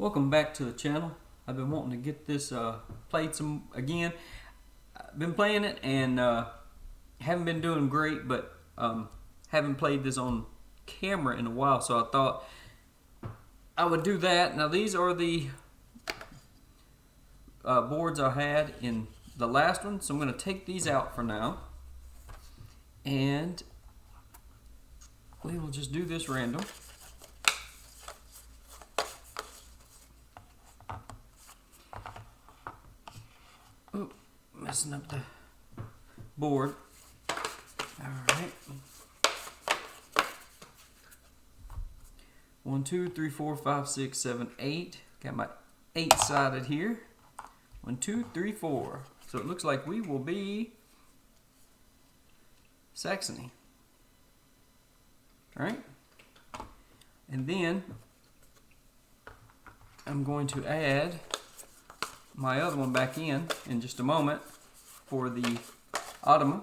Welcome back to the channel. I've been wanting to get this played some again. I've been playing it and haven't been doing great, but haven't played this on camera in a while, so I thought I would do that. Now these are the boards I had in the last one, so I'm going to take these out for now, and we will just do this random. Oh, messing up the board. Alright. 1, 2, 3, 4, 5, 6, 7, 8. Got my 8-sided here. 1, 2, 3, 4. So it looks like we will be Saxony. Alright. And then I'm going to add my other one back in just a moment for the Autometta.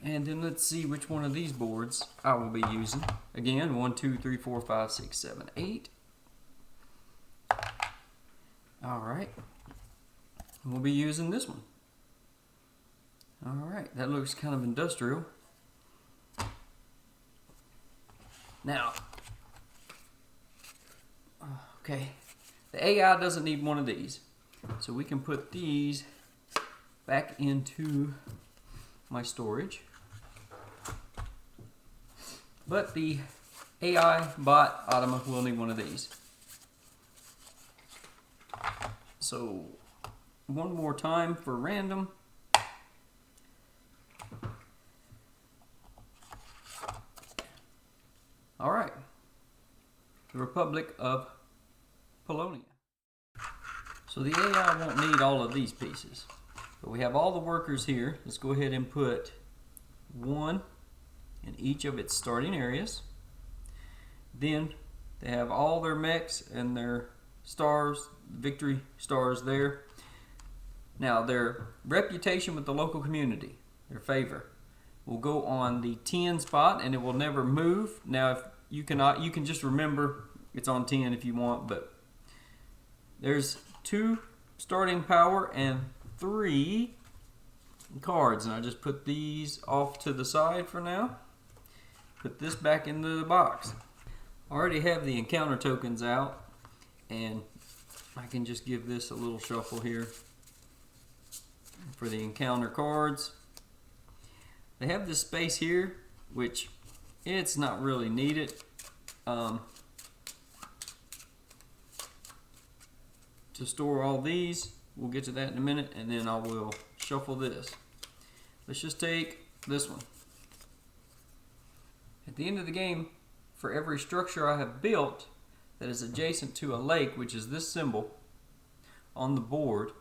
And then let's see which one of these boards I will be using. Again, 1, 2, 3, 4, 5, 6, 7, 8. Alright. We'll be using this one. Alright, that looks kind of industrial. Now, okay, the AI doesn't need one of these. So we can put these back into my storage. But the AI bot Autometta will need one of these. So one more time for random. Alright. The Republic of Polonia. So the AI won't need all of these pieces. But we have all the workers here. Let's go ahead and put one in each of its starting areas. Then they have all their mechs and their stars, victory stars there. Now their reputation with the local community, their favor, will go on the 10 spot and it will never move. Now if you can just remember it's on 10 if you want, but there's 2 starting power and 3 cards, and I just put these off to the side for now. Put this back into the box. I already have the encounter tokens out, and I can just give this a little shuffle here for the encounter cards. They have this space here, which it's not really needed. To store all these, we'll get to that in a minute, and then I will shuffle this. Let's just take this one. At the end of the game, for every structure I have built that is adjacent to a lake, which is this symbol on the board,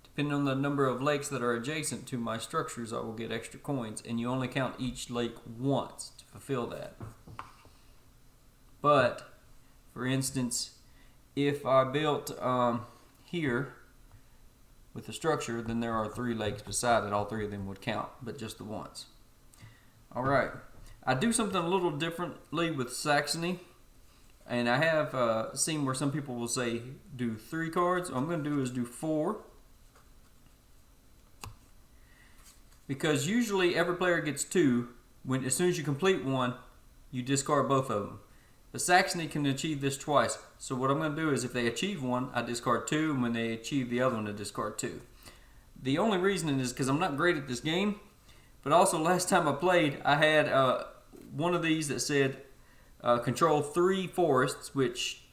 depending on the number of lakes that are adjacent to my structures, I will get extra coins, and you only count each lake once to fulfill that. But, for instance, if I built here with the structure, then there are 3 lakes beside it. All 3 of them would count, but just the once. Alright, I do something a little differently with Saxony, and I have seen where some people will say do 3 cards. What I'm going to do is do 4, because usually every player gets 2. As soon as you complete one, you discard both of them. The Saxony can achieve this twice. So what I'm going to do is if they achieve one, I discard 2, and when they achieve the other one, I discard 2. The only reason is because I'm not great at this game, but also last time I played, I had one of these that said control 3 forests, which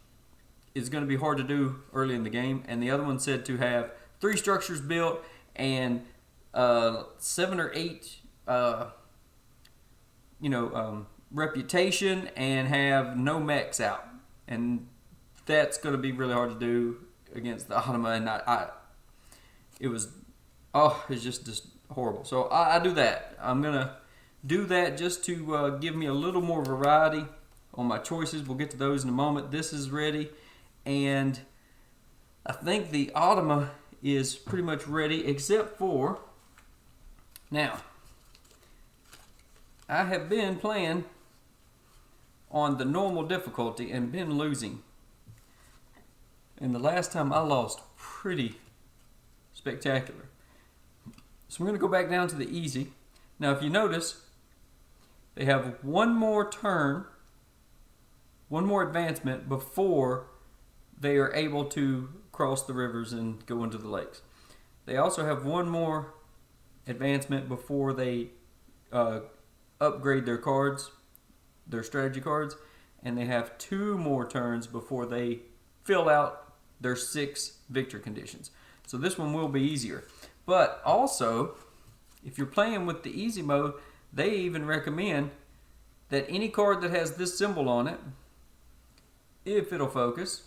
is going to be hard to do early in the game, and the other one said to have 3 structures built and 7 or 8 reputation and have no mechs out, and that's going to be really hard to do against the Autometta, and it's just horrible. So I do that. I'm gonna do that just to give me a little more variety on my choices. We'll get to those in a moment. This is ready, and I think the Autometta is pretty much ready, except for now. I have been playing on the normal difficulty and been losing. And the last time I lost pretty spectacular. So I'm going to go back down to the easy. Now if you notice, they have one more turn, one more advancement before they are able to cross the rivers and go into the lakes. They also have one more advancement before they upgrade their cards, their strategy cards, and they have 2 more turns before they fill out their 6 victory conditions. So this one will be easier. But also, if you're playing with the easy mode, they even recommend that any card that has this symbol on it, if it'll focus,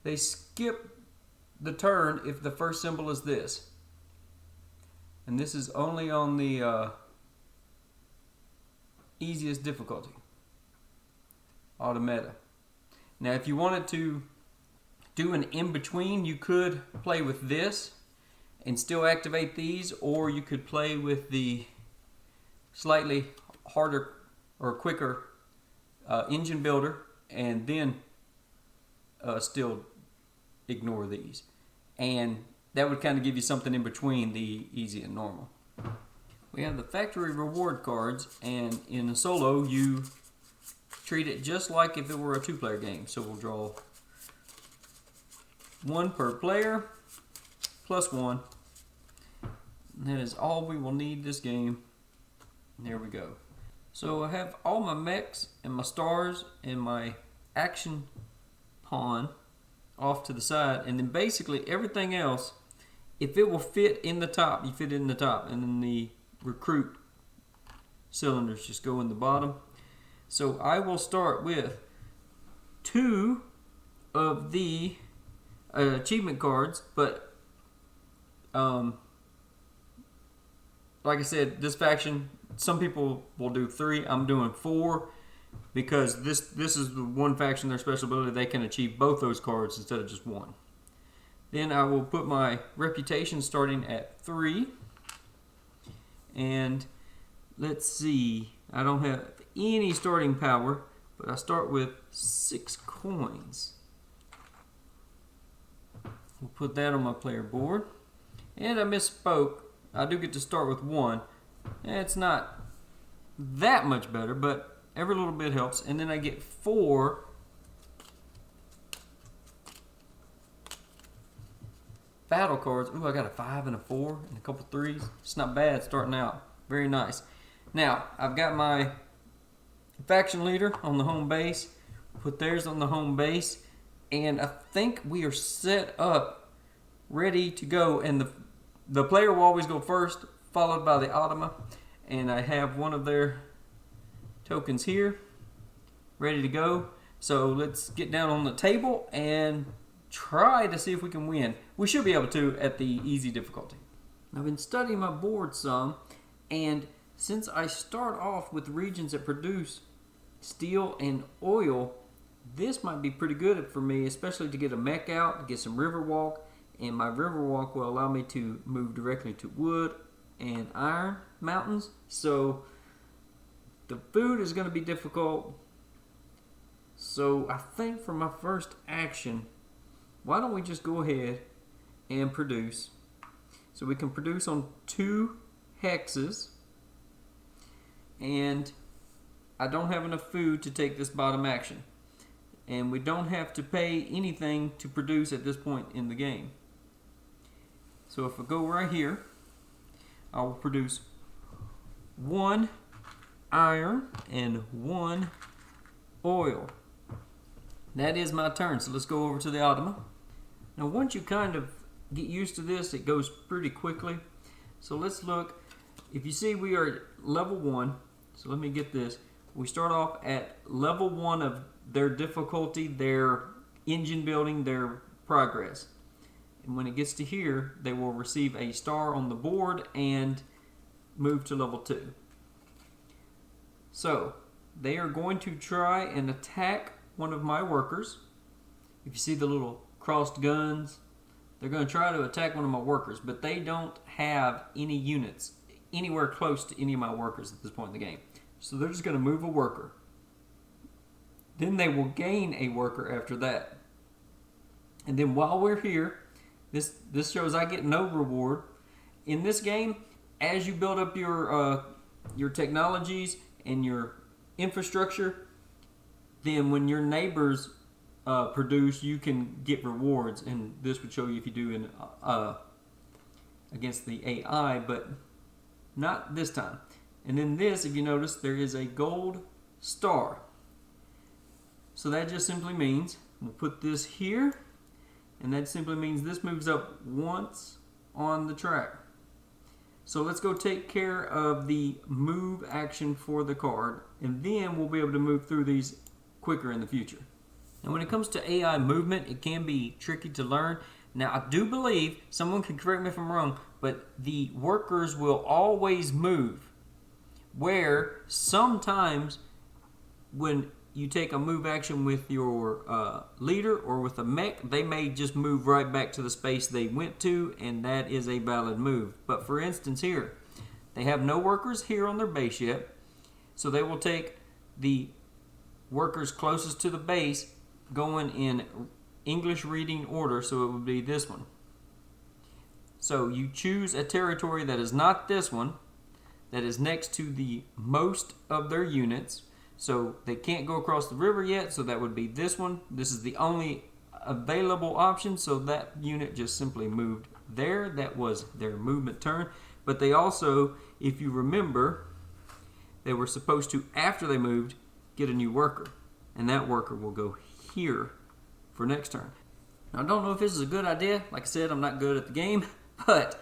they skip the turn if the first symbol is this. And this is only on the easiest difficulty, Autometta. Now if you wanted to do an in-between, you could play with this and still activate these, or you could play with the slightly harder or quicker engine builder and then still ignore these. And that would kind of give you something in between the easy and normal. We have the factory reward cards, and in a solo you treat it just like if it were a 2-player game. So we'll draw 1 per player plus 1. And that is all we will need this game. And there we go. So I have all my mechs and my stars and my action pawn off to the side, and then basically everything else, if it will fit in the top, you fit it in the top, and then the recruit cylinders just go in the bottom. So I will start with 2 of the achievement cards, but like I said, this faction, some people will do 3. I'm doing 4 because this is the one faction, their special ability, they can achieve both those cards instead of just 1. Then I will put my reputation starting at 3. And let's see, I don't have any starting power, but I start with 6 coins. We'll put that on my player board. And I misspoke, I do get to start with 1. It's not that much better, but every little bit helps. And then I get 4 battle cards. Ooh, I got a 5 and a 4 and a couple 3s. It's not bad starting out. Very nice. Now, I've got my faction leader on the home base. Put theirs on the home base. And I think we are set up, ready to go. And the player will always go first, followed by the Autometta. And I have one of their tokens here, ready to go. So let's get down on the table and try to see if we can win. We should be able to at the easy difficulty. I've been studying my board some, and since I start off with regions that produce steel and oil, this might be pretty good for me, especially to get a mech out, to get some river walk, and my river walk will allow me to move directly to wood and iron mountains. So the food is going to be difficult. So I think for my first action, why don't we just go ahead and produce. So we can produce on 2 hexes, and I don't have enough food to take this bottom action. And we don't have to pay anything to produce at this point in the game. So if I go right here, I will produce 1 iron and 1 oil. That is my turn. So let's go over to the Autometta. Now once you kind of get used to this, it goes pretty quickly. So let's look. If you see, we are at level 1. So let me get this. We start off at level 1 of their difficulty, their engine building, their progress. And when it gets to here, they will receive a star on the board and move to level 2. So they are going to try and attack one of my workers. If you see the little crossed guns. They're going to try to attack one of my workers, but they don't have any units anywhere close to any of my workers at this point in the game. So they're just going to move a worker. Then they will gain a worker after that. And then while we're here, this shows I get no reward. In this game, as you build up your technologies and your infrastructure, then when your neighbors produce, you can get rewards, and this would show you if you do in against the AI, but not this time. And then this, if you notice, there is a gold star. So that just simply means we'll put this here, and that simply means this moves up once on the track. So let's go take care of the move action for the card, and then we'll be able to move through these quicker in the future. And when it comes to AI movement, it can be tricky to learn. Now, I do believe, someone can correct me if I'm wrong, but the workers will always move, where sometimes when you take a move action with your leader or with a mech, they may just move right back to the space they went to, and that is a valid move. But for instance here, they have no workers here on their base yet, so they will take the workers closest to the base going in English reading order, so it would be this one. So you choose a territory that is not this one, that is next to the most of their units. So they can't go across the river yet, so that would be this one. This is the only available option, so that unit just simply moved there. That was their movement turn. But they also, if you remember, they were supposed to, after they moved, get a new worker. And that worker will go here for next turn. Now, I don't know if this is a good idea. Like I said, I'm not good at the game. But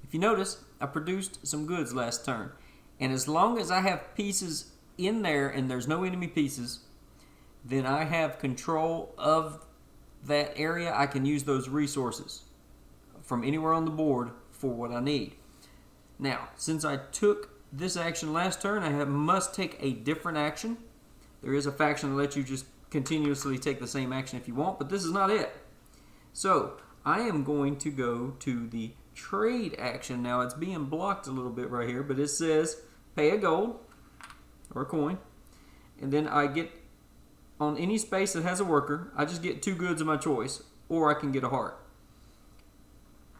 if you notice, I produced some goods last turn. And as long as I have pieces in there and there's no enemy pieces, then I have control of that area. I can use those resources from anywhere on the board for what I need. Now, since I took this action last turn, I must take a different action. There is a faction that lets you just continuously take the same action if you want, but this is not it. So I am going to go to the trade action. Now it's being blocked a little bit right here, but it says pay a gold or a coin, and then I get on any space that has a worker, I just get 2 goods of my choice, or I can get a heart.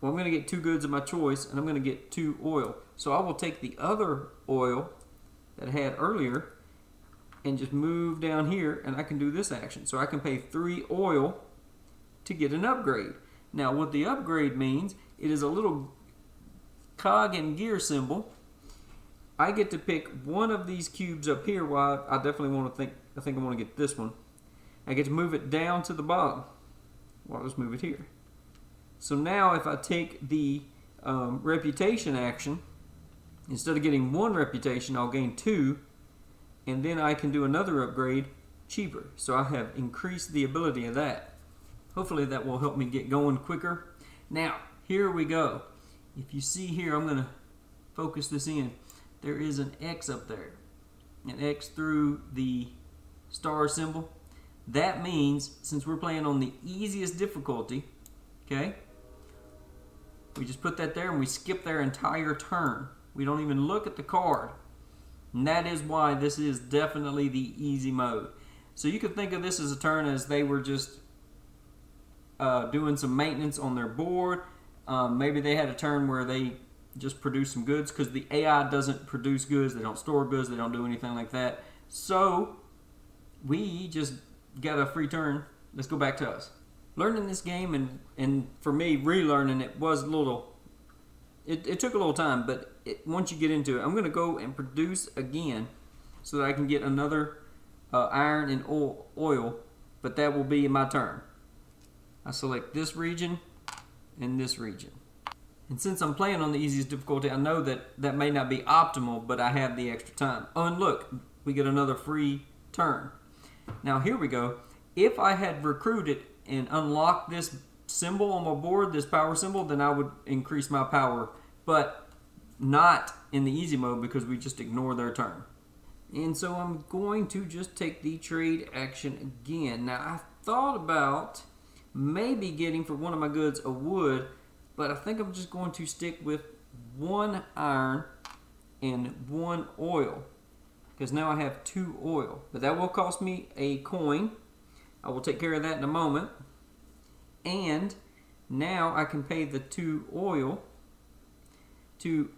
Well, I'm going to get 2 goods of my choice, and I'm going to get 2 oil. So I will take the other oil that I had earlier and just move down here, and I can do this action. So I can pay 3 oil to get an upgrade. Now what the upgrade means, it is a little cog and gear symbol. I get to pick one of these cubes up here. Well, I definitely want to I think I want to get this one. I get to move it down to the bottom. Well, I'll just move it here. So now if I take the reputation action, instead of getting 1 reputation, I'll gain 2, and then I can do another upgrade cheaper. So I have increased the ability of that. Hopefully that will help me get going quicker. Now, here we go. If you see here, I'm going to focus this in. There is an X up there, an X through the star symbol. That means, since we're playing on the easiest difficulty, okay, we just put that there and we skip their entire turn. We don't even look at the card. And that is why this is definitely the easy mode. So you could think of this as a turn as they were just doing some maintenance on their board. Maybe they had a turn where they just produce some goods, because the AI doesn't produce goods, they don't store goods, they don't do anything like that. So we just got a free turn. Let's go back to us. Learning this game, and for me, relearning it was a little, it took a little time, but once you get into it, I'm going to go and produce again so that I can get another iron and oil, but that will be my turn. I select this region and this region. And since I'm playing on the easiest difficulty, I know that may not be optimal, but I have the extra time. Oh, and look, we get another free turn. Now here we go. If I had recruited and unlocked this symbol on my board, this power symbol, then I would increase my power, but not in the easy mode because we just ignore their turn. And so I'm going to just take the trade action again. Now I thought about maybe getting for one of my goods a wood, but I think I'm just going to stick with 1 iron and 1 oil, because now I have 2 oil. But that will cost me a coin. I will take care of that in a moment. And now I can pay the 2 oil to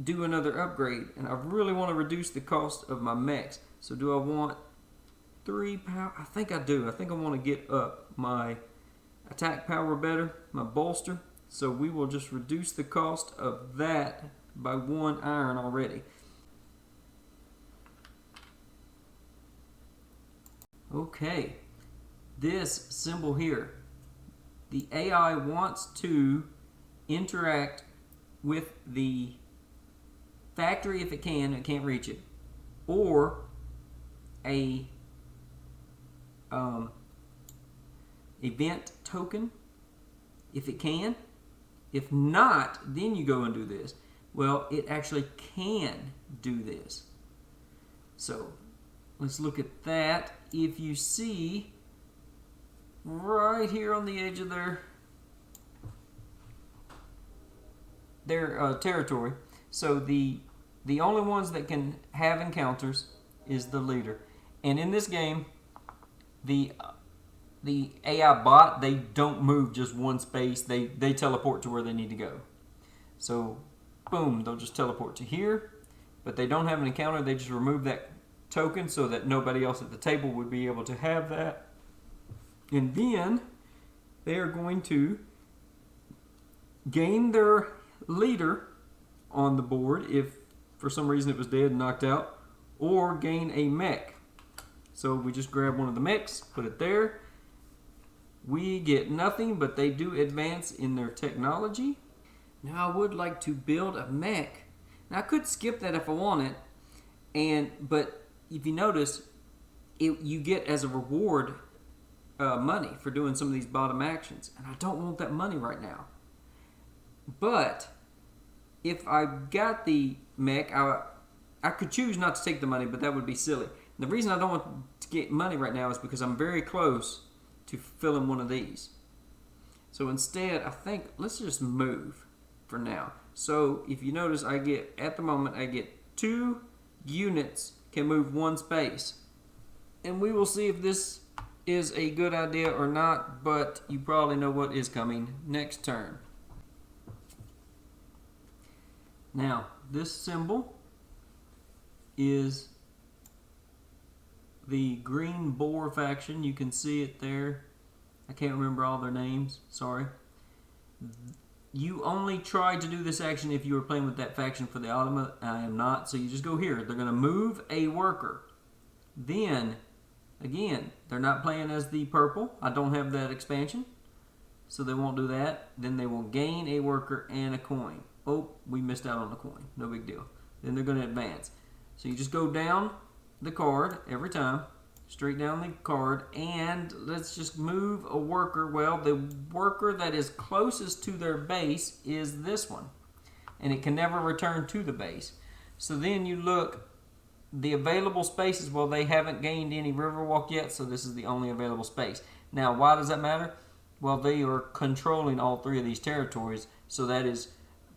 do another upgrade. And I really want to reduce the cost of my mechs. So do I want 3 power? I think I do. I think I want to get up my attack power better, my bolster. So we will just reduce the cost of that by 1 iron already. Okay, this symbol here, the AI wants to interact with the factory if it can. It can't reach it, or a event token if it can. If not, then you go and do this. Well, it actually can do this. So let's look at that. If you see right here on the edge of their territory, so the only ones that can have encounters is the leader. And in this game, the AI bot, they don't move just one space. They teleport to where they need to go. So, boom, they'll just teleport to here. But they don't have an encounter. They just remove that token so that nobody else at the table would be able to have that. And then they are going to gain their leader on the board if for some reason it was dead and knocked out, or gain a mech. So we just grab one of the mechs, put it there. We get nothing, but they do advance in their technology. Now I would like to build a mech. Now I could skip that if I wanted, but if you notice, you get as a reward money for doing some of these bottom actions, and I don't want that money right now. But if I got the mech, I could choose not to take the money, but that would be silly. And the reason I don't want to get money right now is because I'm very close to filling one of these. So instead, I think let's just move for now. So if you notice, at the moment I get 2 units can move 1 space, and we will see if this is a good idea or not, but you probably know what is coming next turn. Now this symbol is the Green Boar faction. You can see it there. I can't remember all their names, sorry. You only try to do this action if you were playing with that faction for the Autometta. I am not, so you just go here. They're going to move a worker. Then, again, they're not playing as the purple. I don't have that expansion, so they won't do that. Then they will gain a worker and a coin. Oh, we missed out on the coin. No big deal. Then they're going to advance. So you just go down the card every time, straight down the card, and let's just move a worker. Well, the worker that is closest to their base is this one, and it can never return to the base. So then you look, the available spaces, well, they haven't gained any Riverwalk yet, so this is the only available space. Now, why does that matter? Well, they are controlling all 3 of these territories, so that is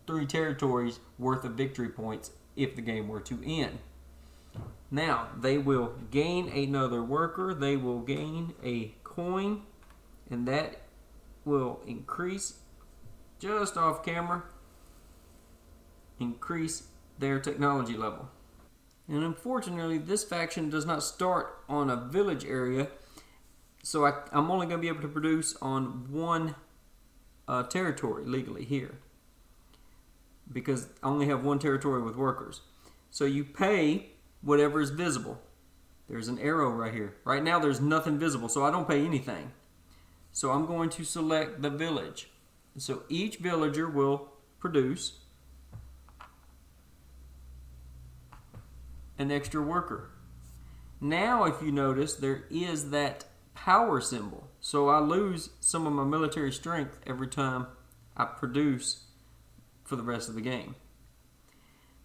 3 territories worth of victory points if the game were to end. Now, they will gain another worker, they will gain a coin, and that will increase, just off camera, increase their technology level. And unfortunately, this faction does not start on a village area, so I'm only going to be able to produce on 1 territory legally here, because I only have 1 territory with workers. So you pay whatever is visible. There's an arrow right here. Right now there's nothing visible, so I don't pay anything. So I'm going to select the village. So each villager will produce an extra worker. Now if you notice, there is that power symbol. So I lose some of my military strength every time I produce for the rest of the game.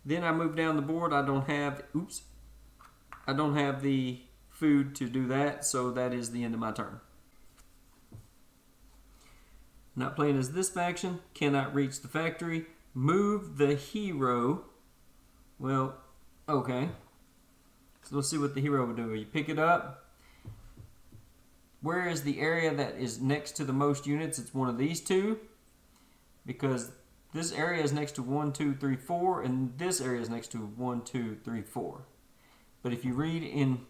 Then I move down the board. I don't have the food to do that, so that is the end of my turn. Not playing as this faction. Cannot reach the factory. Move the hero. Well, okay. So let's see what the hero will do. You pick it up. Where is the area that is next to the most units? It's one of these two. Because this area is next to 1, 2, 3, 4. And this area is next to 1, 2, 3, 4. But if you read in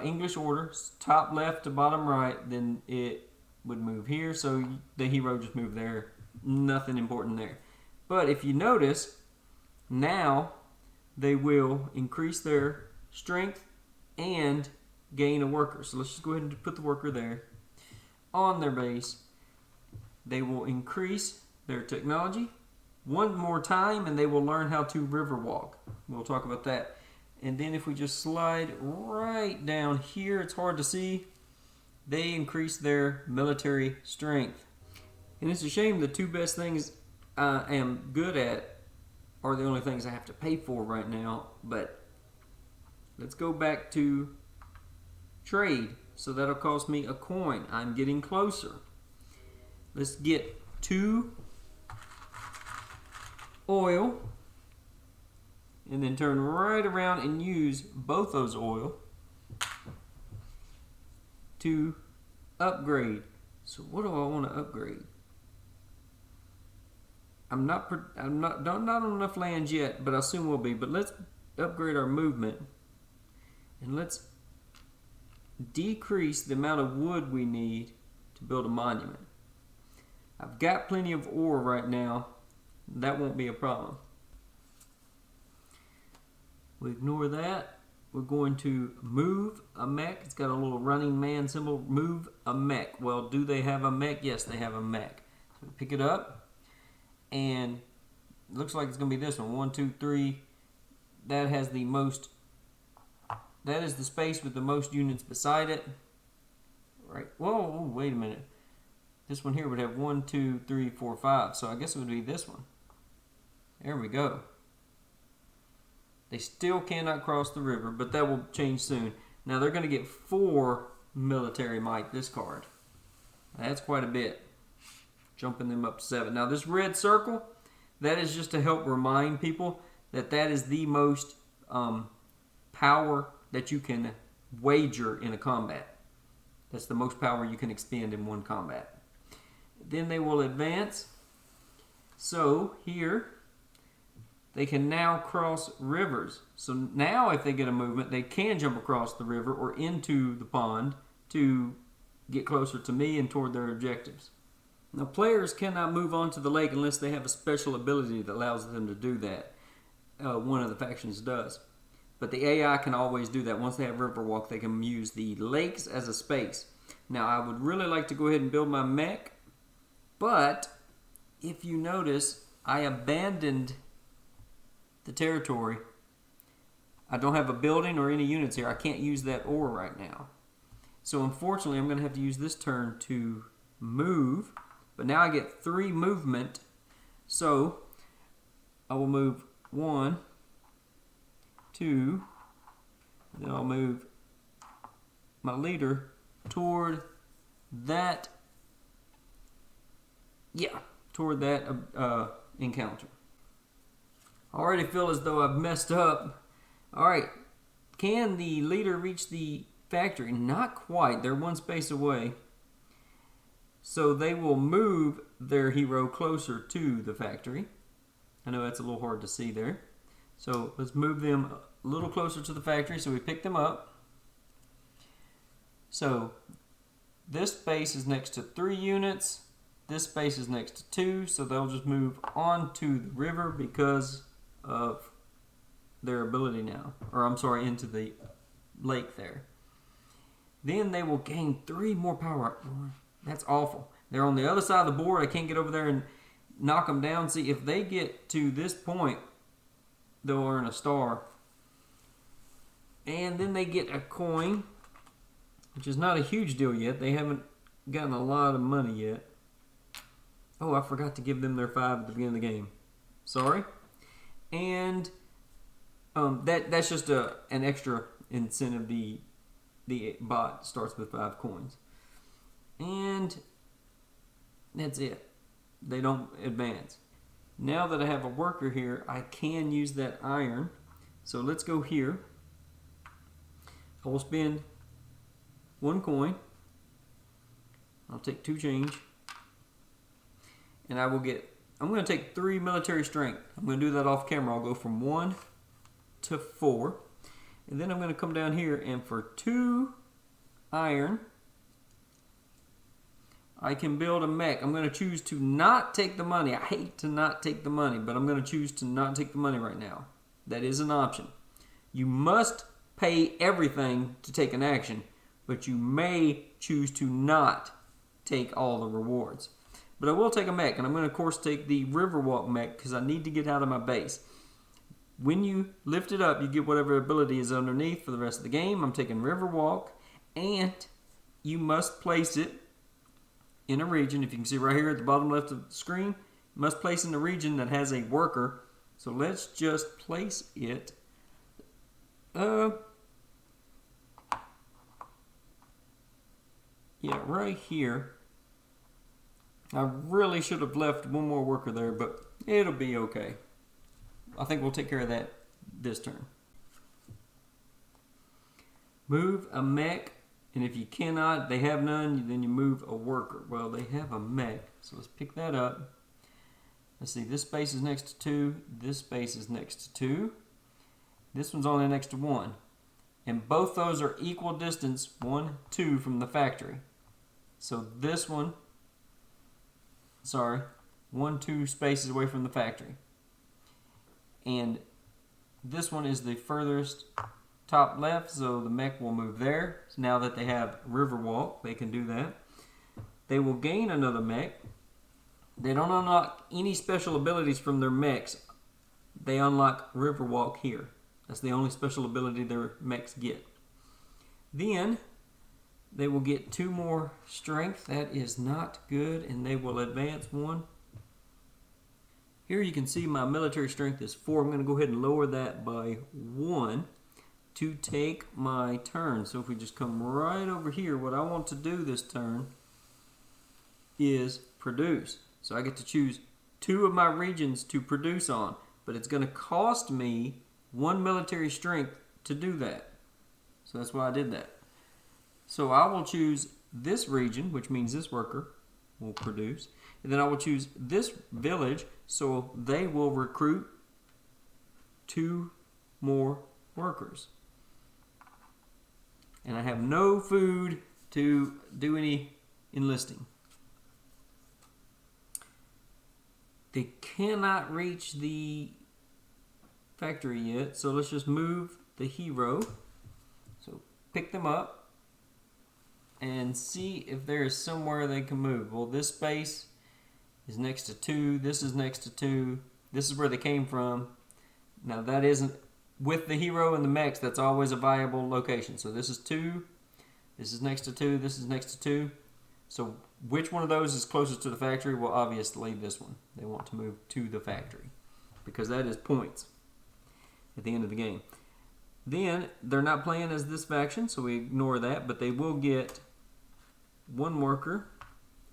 English order, top left to bottom right, then it would move here. So the hero just moved there. Nothing important there. But if you notice, now they will increase their strength and gain a worker. So let's just go ahead and put the worker there. On their base, they will increase their technology one more time, and they will learn how to river walk. We'll talk about that. And then if we just slide right down here, it's hard to see, they increase their military strength. And it's a shame the two best things I am good at are the only things I have to pay for right now. But let's go back to trade. So that'll cost me a coin. I'm getting closer. Let's get 2 oil. And then turn right around and use both those oil to upgrade. So what do I want to upgrade? I'm not on enough lands yet, but I soon will be. But let's upgrade our movement, and let's decrease the amount of wood we need to build a monument. I've got plenty of ore right now. That won't be a problem. We ignore that. We're going to move a mech. It's got a little running man symbol. Move a mech. Well, do they have a mech? Yes, they have a mech. So we pick it up, and it looks like it's going to be this one. 1, 2, 3. That has the most. That is the space with the most units beside it. Right. Whoa, wait a minute. This one here would have 1, 2, 3, 4, 5. So I guess it would be this one. There we go. They still cannot cross the river, but that will change soon. Now they're going to get 4 military might this card. That's quite a bit. Jumping them up to 7. Now this red circle, that is just to help remind people that that is the most power that you can wager in a combat. That's the most power you can expend in one combat. Then they will advance. So here, they can now cross rivers. So now if they get a movement, they can jump across the river or into the pond to get closer to me and toward their objectives. Now players cannot move onto the lake unless they have a special ability that allows them to do that. One of the factions does. But the AI can always do that. Once they have river walk, they can use the lakes as a space. Now I would really like to go ahead and build my mech, but if you notice, I abandoned the territory. I don't have a building or any units here. I can't use that ore right now. So unfortunately, I'm going to have to use this turn to move. But now I get 3 movement. So I will move 1, 2. Then I'll move my leader toward that. Yeah, toward that encounter. I already feel as though I've messed up. Alright, can the leader reach the factory? Not quite. They're 1 space away. So they will move their hero closer to the factory. I know that's a little hard to see there. So let's move them a little closer to the factory. So we pick them up. So this space is next to 3 units. This space is next to 2. So they'll just move on to the river because of their ability now. Or I'm sorry, into the lake there. Then they will gain 3 more power. That's awful. They're on the other side of the board. I can't get over there and knock them down. See, if they get to this point, they'll earn a star. And then they get a coin, which is not a huge deal yet. They haven't gotten a lot of money yet. Oh, I forgot to give them their 5 at the beginning of the game. Sorry. And that's just an extra incentive. The bot starts with 5 coins. And That's it. They don't advance. Now that I have a worker here, I can use that iron. So let's go here. I will spend 1 coin. I'll take 2 change. And I will get, I'm going to take 3 military strength. I'm going to do that off camera. I'll go from 1 to 4. And then I'm going to come down here and for 2 iron, I can build a mech. I'm going to choose to not take the money. I hate to not take the money, but I'm going to choose to not take the money right now. That is an option. You must pay everything to take an action, but you may choose to not take all the rewards. But I will take a mech, and I'm going to, of course, take the Riverwalk mech because I need to get out of my base. When you lift it up, you get whatever ability is underneath for the rest of the game. I'm taking Riverwalk, and you must place it in a region. If you can see right here at the bottom left of the screen, you must place in a region that has a worker. So let's just place it. Yeah, right here. I really should have left one more worker there, but it'll be okay. I think we'll take care of that this turn. Move a mech, and if you cannot, they have none, then you move a worker. Well, they have a mech, so let's pick that up. Let's see, this space is next to 2, this space is next to 2. This one's only next to 1. And both those are equal distance, 1, 2 from the factory. So this one, 1, 2 spaces away from the factory. And this one is the furthest top left, so the mech will move there. So now that they have Riverwalk, they can do that. They will gain another mech. They don't unlock any special abilities from their mechs. They unlock Riverwalk here. That's the only special ability their mechs get. Then they will get 2 more strength. That is not good, and they will advance 1. Here you can see my military strength is 4. I'm going to go ahead and lower that by 1 to take my turn. So if we just come right over here, what I want to do this turn is produce. So I get to choose 2 of my regions to produce on, but it's going to cost me 1 military strength to do that. So that's why I did that. So I will choose this region, which means this worker will produce. And then I will choose this village, so they will recruit 2 more workers. And I have no food to do any enlisting. They cannot reach the factory yet, so let's just move the hero. So pick them up and see if there is somewhere they can move. Well, this space is next to 2. This is next to 2. This is where they came from. Now that isn't, with the hero and the mechs, that's always a viable location. So this is 2. This is next to 2. This is next to 2. So which one of those is closest to the factory? Well, obviously this one. They want to move to the factory because that is points at the end of the game. Then they're not playing as this faction, so we ignore that, but they will get 1 worker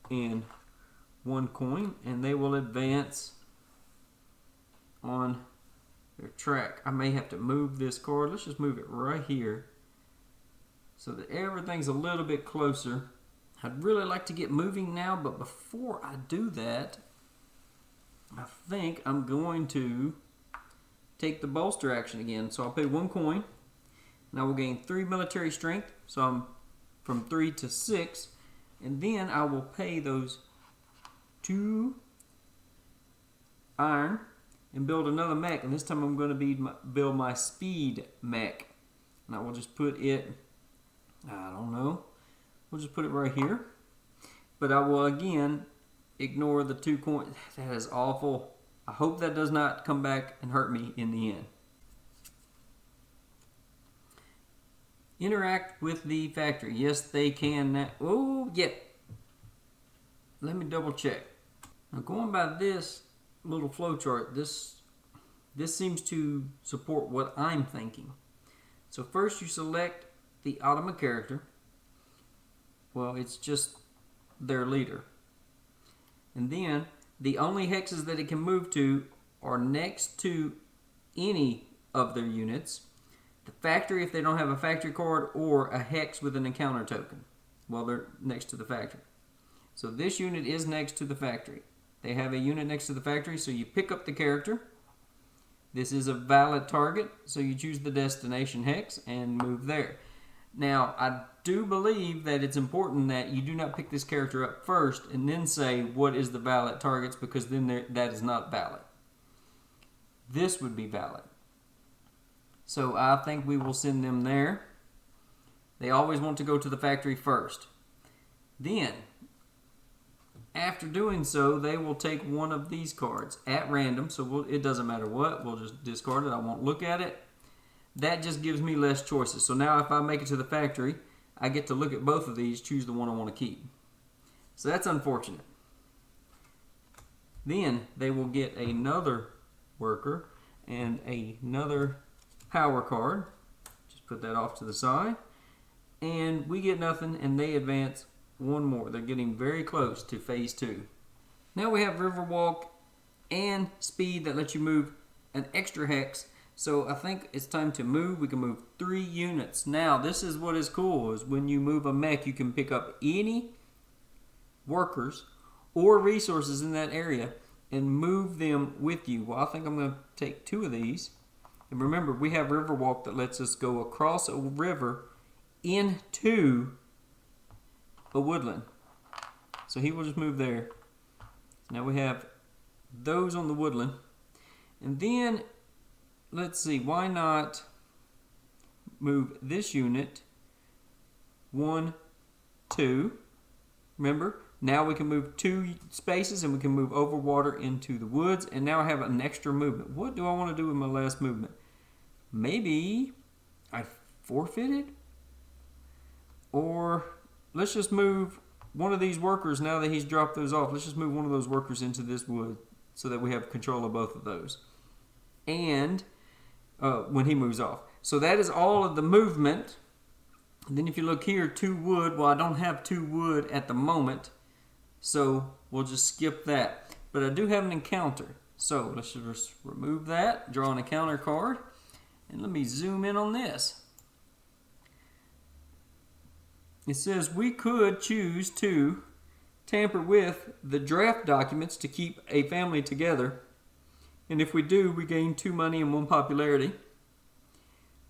and 1 coin, and they will advance on their track. I may have to move this card. Let's just move it right here so that everything's a little bit closer. I'd really like to get moving now, but before I do that, I think I'm going to take the bolster action again. So I'll pay 1 coin, and I will gain 3 military strength. So I'm from 3 to 6, and then I will pay those 2 iron and build another mech. And this time I'm going to build my speed mech, and I will just put it, I don't know, we'll just put it right here. But I will again ignore the 2 coins. That is awful. I hope that does not come back and hurt me in the end. Interact with the factory. Yes, they can. Oh, yeah. Let me double check. Now, going by this little flowchart, this seems to support what I'm thinking. So first you select the Autometta character. Well, it's just their leader. And then the only hexes that it can move to are next to any of their units, the factory if they don't have a factory card, or a hex with an encounter token while they're next to the factory. So this unit is next to the factory. They have a unit next to the factory, so you pick up the character. This is a valid target, so you choose the destination hex and move there. Now, I do believe that it's important that you do not pick this character up first and then say what is the valid targets, because then that is not valid. This would be valid. So I think we will send them there. They always want to go to the factory first. Then, after doing so, they will take one of these cards at random. So it doesn't matter what, we'll just discard it. I won't look at it. That just gives me less choices. So now if I make it to the factory, I get to look at both of these, choose the one I want to keep. So that's unfortunate. Then they will get another worker and another power card. Just put that off to the side. And we get nothing, and they advance one more. They're getting very close to phase 2. Now we have Riverwalk and speed that lets you move an extra hex. So I think it's time to move. We can move 3 units. Now this is what is cool, is when you move a mech, you can pick up any workers or resources in that area and move them with you. Well, I think I'm going to take 2 of these. And remember, we have Riverwalk that lets us go across a river into a woodland. So he will just move there. Now we have those on the woodland. And then, let's see, why not move this unit 1, 2. Remember, now we can move 2 spaces and we can move over water into the woods. And now I have an extra movement. What do I want to do with my last movement? Maybe I forfeit it? Or let's just move one of these workers now that he's dropped those off. Let's just move one of those workers into this wood so that we have control of both of those. And when he moves off. So that is all of the movement. And then if you look here, 2 wood. Well, I don't have 2 wood at the moment, so we'll just skip that. But I do have an encounter. So let's just remove that, draw an encounter card, and let me zoom in on this. It says we could choose to tamper with the draft documents to keep a family together. And if we do, we gain 2 money and 1 popularity.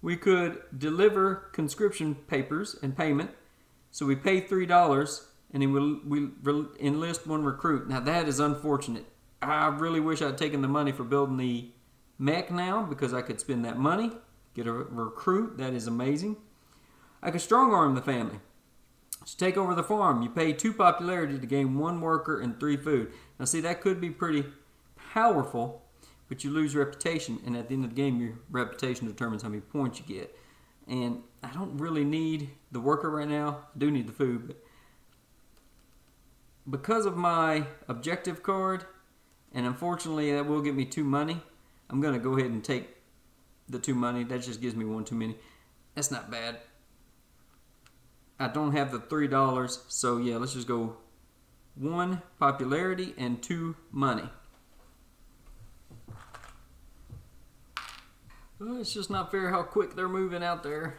We could deliver conscription papers and payment. So we pay $3 and then we enlist 1 recruit. Now that is unfortunate. I really wish I'd taken the money for building the mech now, because I could spend that money, get a recruit. That is amazing. I could strong arm the family. So take over the farm. You pay 2 popularity to gain 1 worker and 3 food. Now see, that could be pretty powerful, but you lose reputation, and at the end of the game, your reputation determines how many points you get. And I don't really need the worker right now. I do need the food, but because of my objective card, and unfortunately that will get me 2 money, I'm going to go ahead and take the 2 money. That just gives me 1 too many. That's not bad. I don't have the $3, so yeah, let's just go 1 popularity and 2 money. Well, it's just not fair how quick they're moving out there,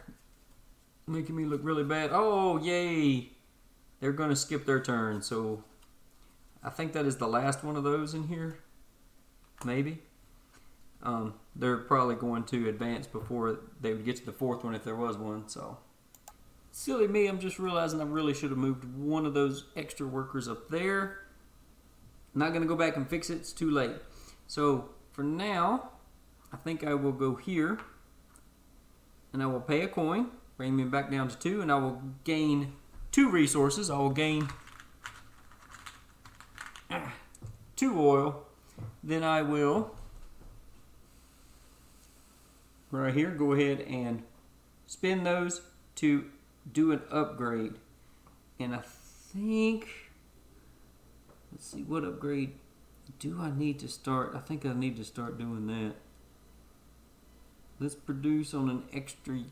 making me look really bad. Oh, yay! They're going to skip their turn, so I think that is the last one of those in here. Maybe. They're probably going to advance before they would get to the 4th one if there was one, so. Silly me, I'm just realizing I really should have moved 1 of those extra workers up there. I'm not going to go back and fix it. It's too late. So, for now, I think I will go here, and I will pay a coin, bring me back down to 2, and I will gain 2 resources. I will gain 2 oil. Then I will, right here, go ahead and spend those to do an upgrade. And I think, let's see, what upgrade do I need to start? I think I need to start doing that. Let's produce on an extra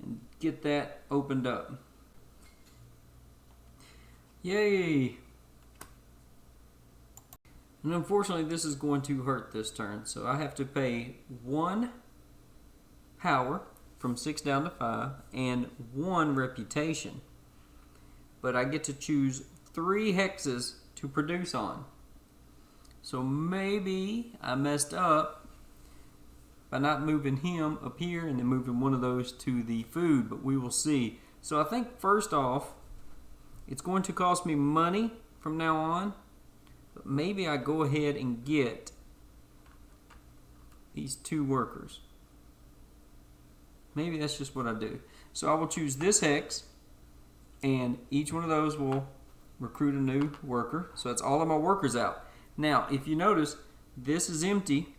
and get that opened up. Yay! And unfortunately this is going to hurt this turn, so I have to pay 1 power from 6 down to 5 and 1 reputation. But I get to choose 3 hexes to produce on. So maybe I messed up by not moving him up here and then moving one of those to the food, but we will see. So I think first off, it's going to cost me money from now on, but maybe I go ahead and get these 2 workers. Maybe that's just what I do. So I will choose this hex, and each one of those will recruit a new worker. So that's all of my workers out. Now, if you notice, this is empty.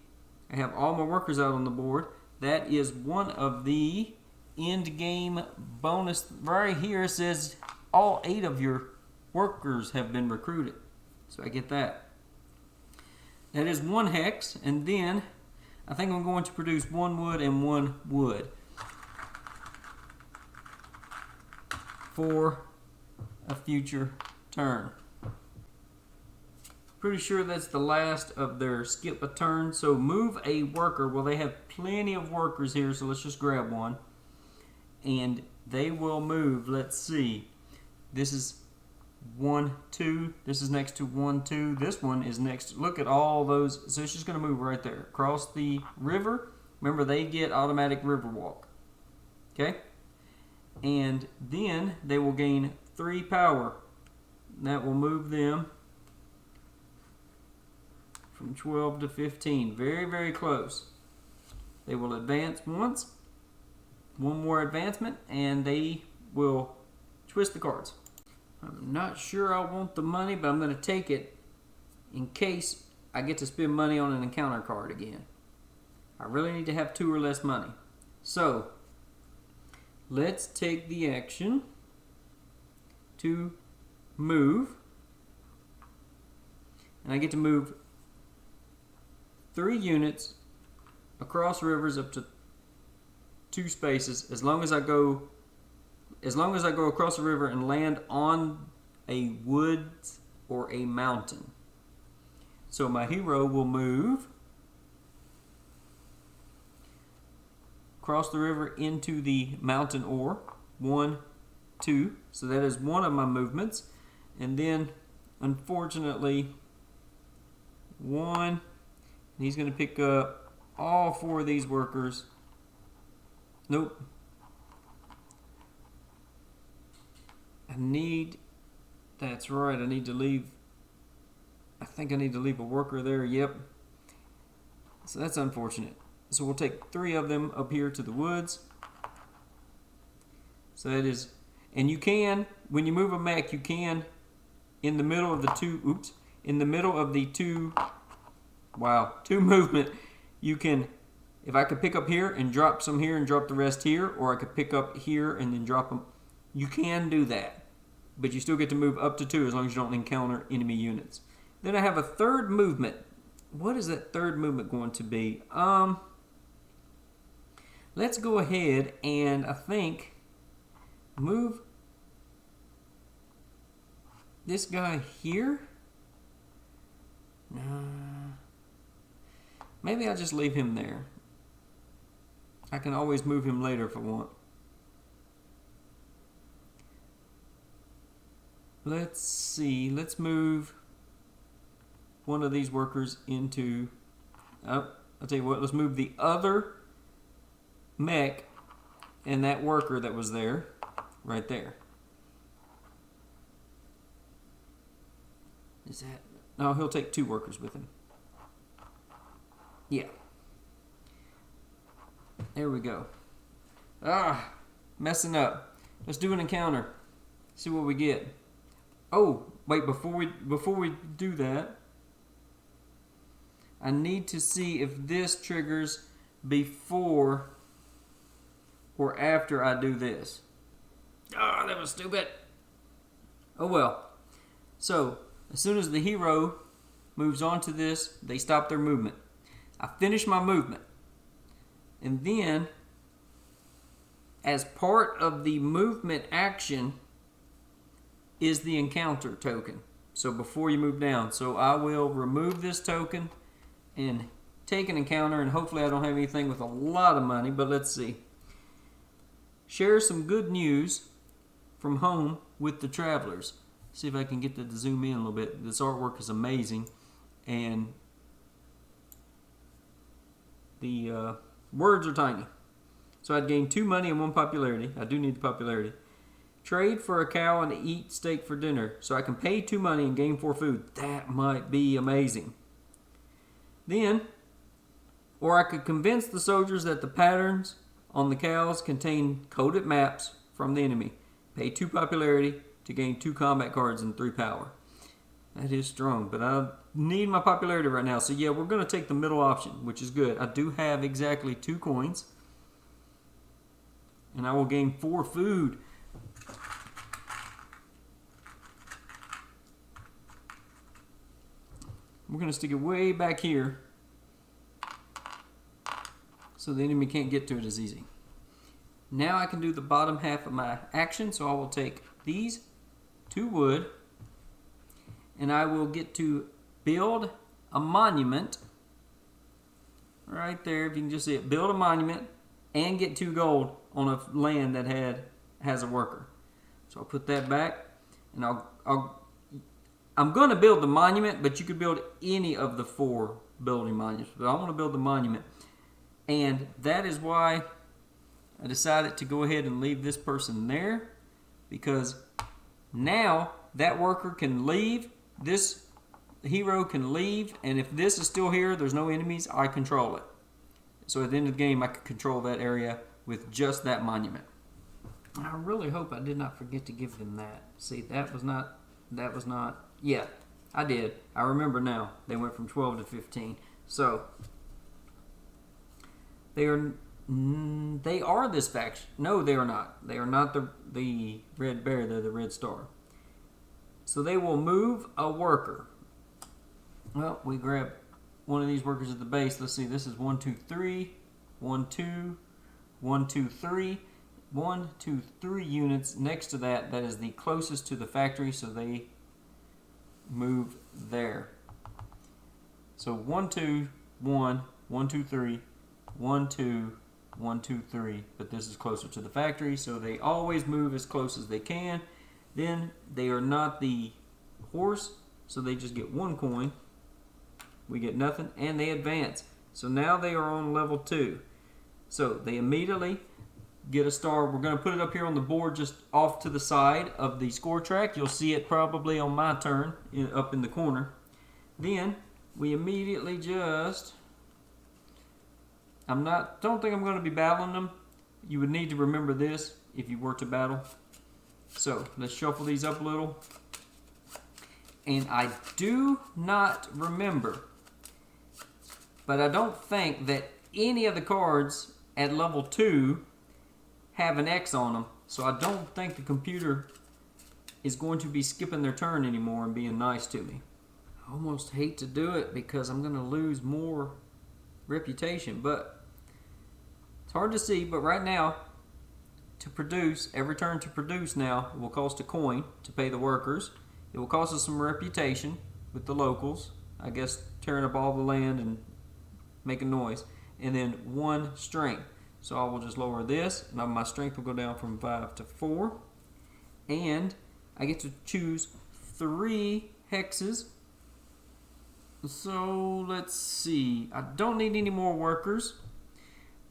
I have all my workers out on the board. That is one of the end game bonus. Right here it says all 8 of your workers have been recruited. So I get that. That is 1 hex, and then I think I'm going to produce 1 wood and 1 wood for a future turn. Pretty sure that's the last of their skip a turn. So move a worker. Well, they have plenty of workers here, so let's just grab one. And they will move. Let's see. This is 1, 2. This is next to 1, 2. This one is next. Look at all those. So it's just going to move right there. Across the river. Remember, they get automatic river walk. Okay? And then they will gain 3 power. That will move them from 12 to 15. Very, very close. They will advance once. 1 more advancement, and they will twist the cards. I'm not sure I want the money, but I'm going to take it in case I get to spend money on an encounter card again. I really need to have 2 or less money. So, let's take the action to move. And I get to move 3 units across rivers up to 2 spaces as long as I go across the river and land on a woods or a mountain. So my hero will move across the river into the mountain ore. 1, 2. So that is one of my movements. And then unfortunately 1. He's going to pick up all 4 of these workers. Nope. That's right, I need to leave. I think I need to leave a worker there, yep. So that's unfortunate. So we'll take 3 of them up here to the woods. So that is, and you can, when you move a mech, you can, in the middle of the 2, in the middle of the 2 movement, you can, if I could pick up here and drop some here and drop the rest here, or I could pick up here and then drop them, you can do that. But you still get to move up to 2 as long as you don't encounter enemy units. Then I have a 3rd movement. What is that 3rd movement going to be? Let's go ahead and I think move this guy here. Maybe I'll just leave him there. I can always move him later if I want. Let's see. Let's move one of these workers into... I'll tell you what. Let's move the other mech and that worker that was there right there. Is that... No, he'll take 2 workers with him. Yeah. There we go. Messing up. Let's do an encounter. See what we get. Oh, wait, before we do that, I need to see if this triggers before or after I do this. That was stupid. Oh well. So, as soon as the hero moves on to this, they stop their movement. I finish my movement. And then, as part of the movement action, is the encounter token. So before you move down. So I will remove this token and take an encounter, and hopefully I don't have anything with a lot of money, but let's see. Share some good news from home with the travelers. See if I can get that to zoom in a little bit. This artwork is amazing, and the words are tiny. So I'd gain 2 money and 1 popularity. I do need the popularity. Trade for a cow and eat steak for dinner. So I can pay 2 money and gain 4 food. That might be amazing. Then, or I could convince the soldiers that the patterns on the cows contain coded maps from the enemy. Pay 2 popularity to gain 2 combat cards and 3 power. That is strong, but I need my popularity right now. So yeah, we're going to take the middle option, which is good. I do have exactly 2 coins. And I will gain 4 food. We're going to stick it way back here so the enemy can't get to it as easy. Now I can do the bottom half of my action, so I will take these 2 wood and I will get to build a monument right there. If you can just see it, build a monument and get 2 gold on a land that has a worker. So I'll put that back, and I'm going to build the monument, but you could build any of the 4 building monuments. But I want to build the monument, and that is why I decided to go ahead and leave this person there, because now that worker can leave, this hero can leave, and if this is still here, there's no enemies, I control it. So at the end of the game, I can control that area with just that monument. I really hope I did not forget to give them that. See, that was not, yeah, I did. I remember now. They went from 12 to 15. So, they are this faction. No, they are not. They are not the red bear. They're the red star. So they will move a worker. Well, we grab one of these workers at the base. Let's see. This is 1, 2, 3. 1, 2. 1, 2, 3. 1, 2, 3 units. Next to that, that is the closest to the factory. So they move there. So 1, 2, 1. 1, 2, 3. 1, 2. 1, 2, 3, but this is closer to the factory, so they always move as close as they can. Then they are not the horse, so they just get 1 coin. We get nothing, and they advance. So now they are on level 2. So they immediately get a star. We're going to put it up here on the board just off to the side of the score track. You'll see it probably on my turn up in the corner. Then we immediately just... don't think I'm going to be battling them. You would need to remember this if you were to battle. So let's shuffle these up a little. And I do not remember, but I don't think that any of the cards at level 2 have an X on them. So I don't think the computer is going to be skipping their turn anymore and being nice to me. I almost hate to do it because I'm going to lose more reputation, but it's hard to see. But right now, to produce, every turn to produce now will cost a coin to pay the workers. It will cost us some reputation with the locals, I guess tearing up all the land and making noise, and then 1 strength. So I will just lower this, and my strength will go down from 5 to 4, and I get to choose 3 hexes. So let's see, I don't need any more workers,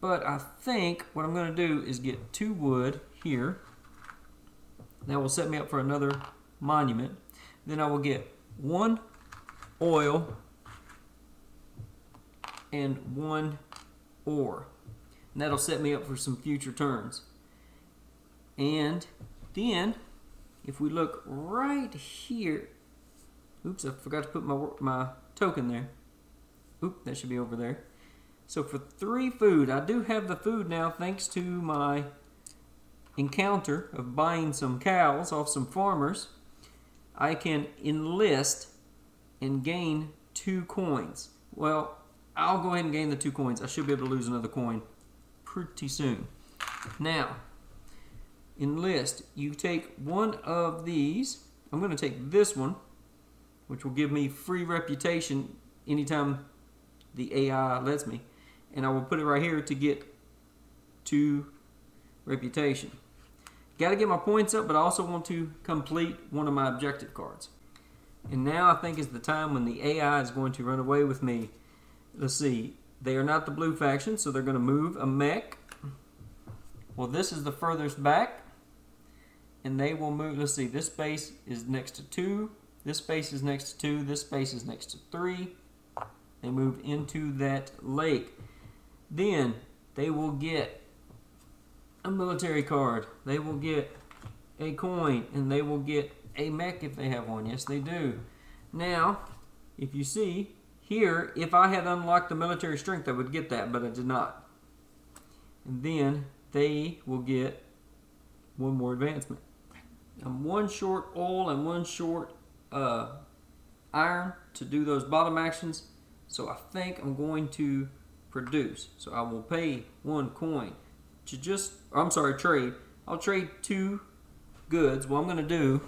but I think what I'm going to do is get 2 wood here. That will set me up for another monument. Then I will get 1 oil and 1 ore. And that'll set me up for some future turns. And then, if we look right here, oops, I forgot to put my token there. Oop, that should be over there. So for 3 food, I do have the food now thanks to my encounter of buying some cows off some farmers. I can enlist and gain 2 coins. Well, I'll go ahead and gain the 2 coins. I should be able to lose another coin pretty soon. Now, enlist. You take one of these I'm going to take this one, which will give me free reputation anytime the AI lets me, and I will put it right here to get 2 reputation. Got to get my points up, but I also want to complete one of my objective cards. And now I think is the time when the AI is going to run away with me. Let's see. They are not the blue faction, so they're going to move a mech. Well, this is the furthest back. And they will move. Let's see. This space is next to 2. This space is next to 2. This space is next to 3. They move into that lake. Then they will get a military card. They will get a coin. And they will get a mech if they have one. Yes, they do. Now, if you see here, if I had unlocked the military strength, I would get that, but I did not. And then they will get one more advancement. I'm 1 short oil and 1 short iron to do those bottom actions. So I think I'm going to produce. So I will pay 1 coin to trade. I'll trade 2 goods. What I'm going to do,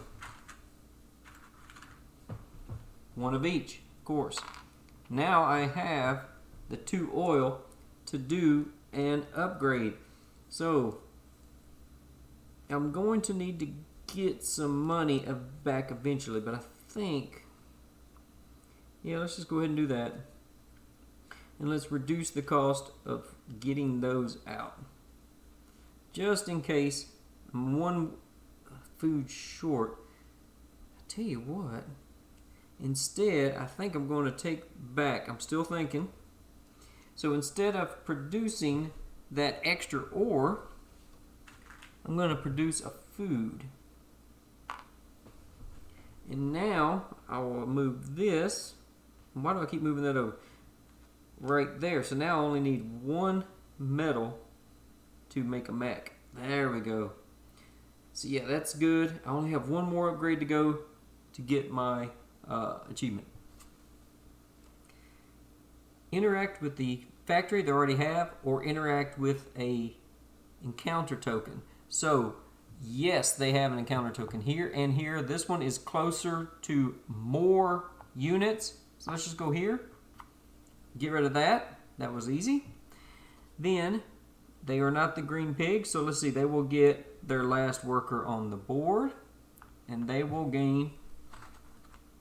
1 of each, of course. Now I have the 2 oil to do an upgrade. So I'm going to need to get some money back eventually, but I think, yeah, let's just go ahead and do that. And let's reduce the cost of getting those out. Just in case I'm 1 food short. I tell you what, instead, I think I'm going to take back, I'm still thinking. So instead of producing that extra ore, I'm going to produce a food. And now I will move this. Why do I keep moving that over? Right there. So now I only need 1 metal to make a mech. There we go. So yeah, that's good. I only have 1 more upgrade to go to get my achievement. Interact with the factory they already have, or interact with a encounter token. So yes, they have an encounter token here and here. This one is closer to more units. So let's just go here. Get rid of that. That was easy. Then they are not the green pig. So let's see. They will get their last worker on the board. And they will gain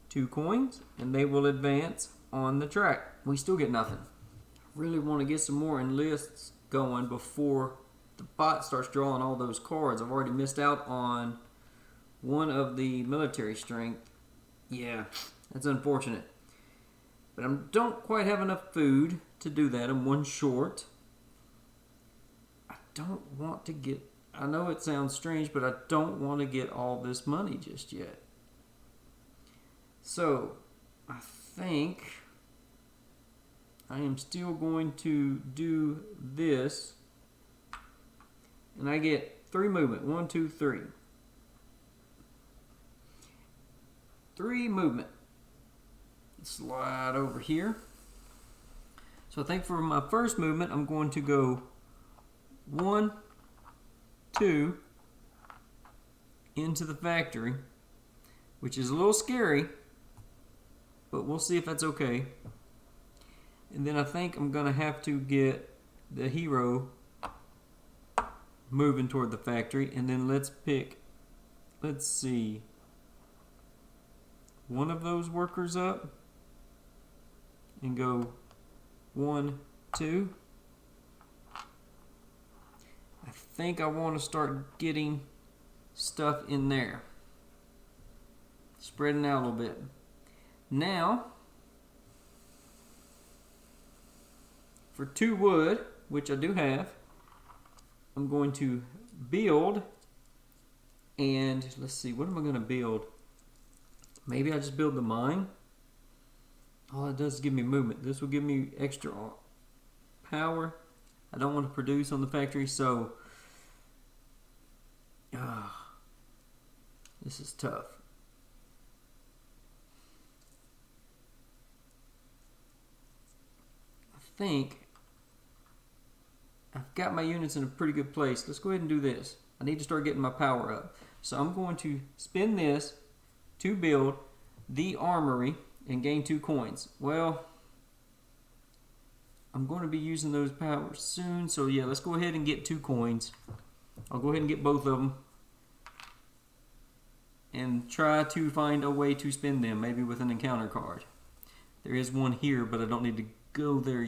2 coins. And they will advance on the track. We still get nothing. Really want to get some more enlists going before the bot starts drawing all those cards. I've already missed out on 1 of the military strength. Yeah, that's unfortunate. But I don't quite have enough food to do that. I'm 1 short. I don't want to get, I know it sounds strange, but I don't want to get all this money just yet. So, I think I am still going to do this. And I get 3 movement. 1, 2, 3. 3 movement. Slide over here. So I think for my first movement, I'm going to go 1, 2 into the factory, which is a little scary, but we'll see if that's okay. And then I think I'm going to have to get the hero moving toward the factory. And then let's see, 1 of those workers up and go 1, 2. I think I want to start getting stuff in there. Spreading out a little bit. Now, for 2 wood, which I do have, I'm going to build, and let's see, what am I going to build? Maybe I just build the mine. All it does is give me movement. This will give me extra power. I don't want to produce on the factory, so this is tough. I think I've got my units in a pretty good place. Let's go ahead and do this. I need to start getting my power up. So I'm going to spin this to build the armory and gain 2 coins. Well, I'm going to be using those powers soon, so yeah, let's go ahead and get 2 coins. I'll go ahead and get both of them and try to find a way to spend them, maybe with an encounter card. There is one here, but I don't need to go there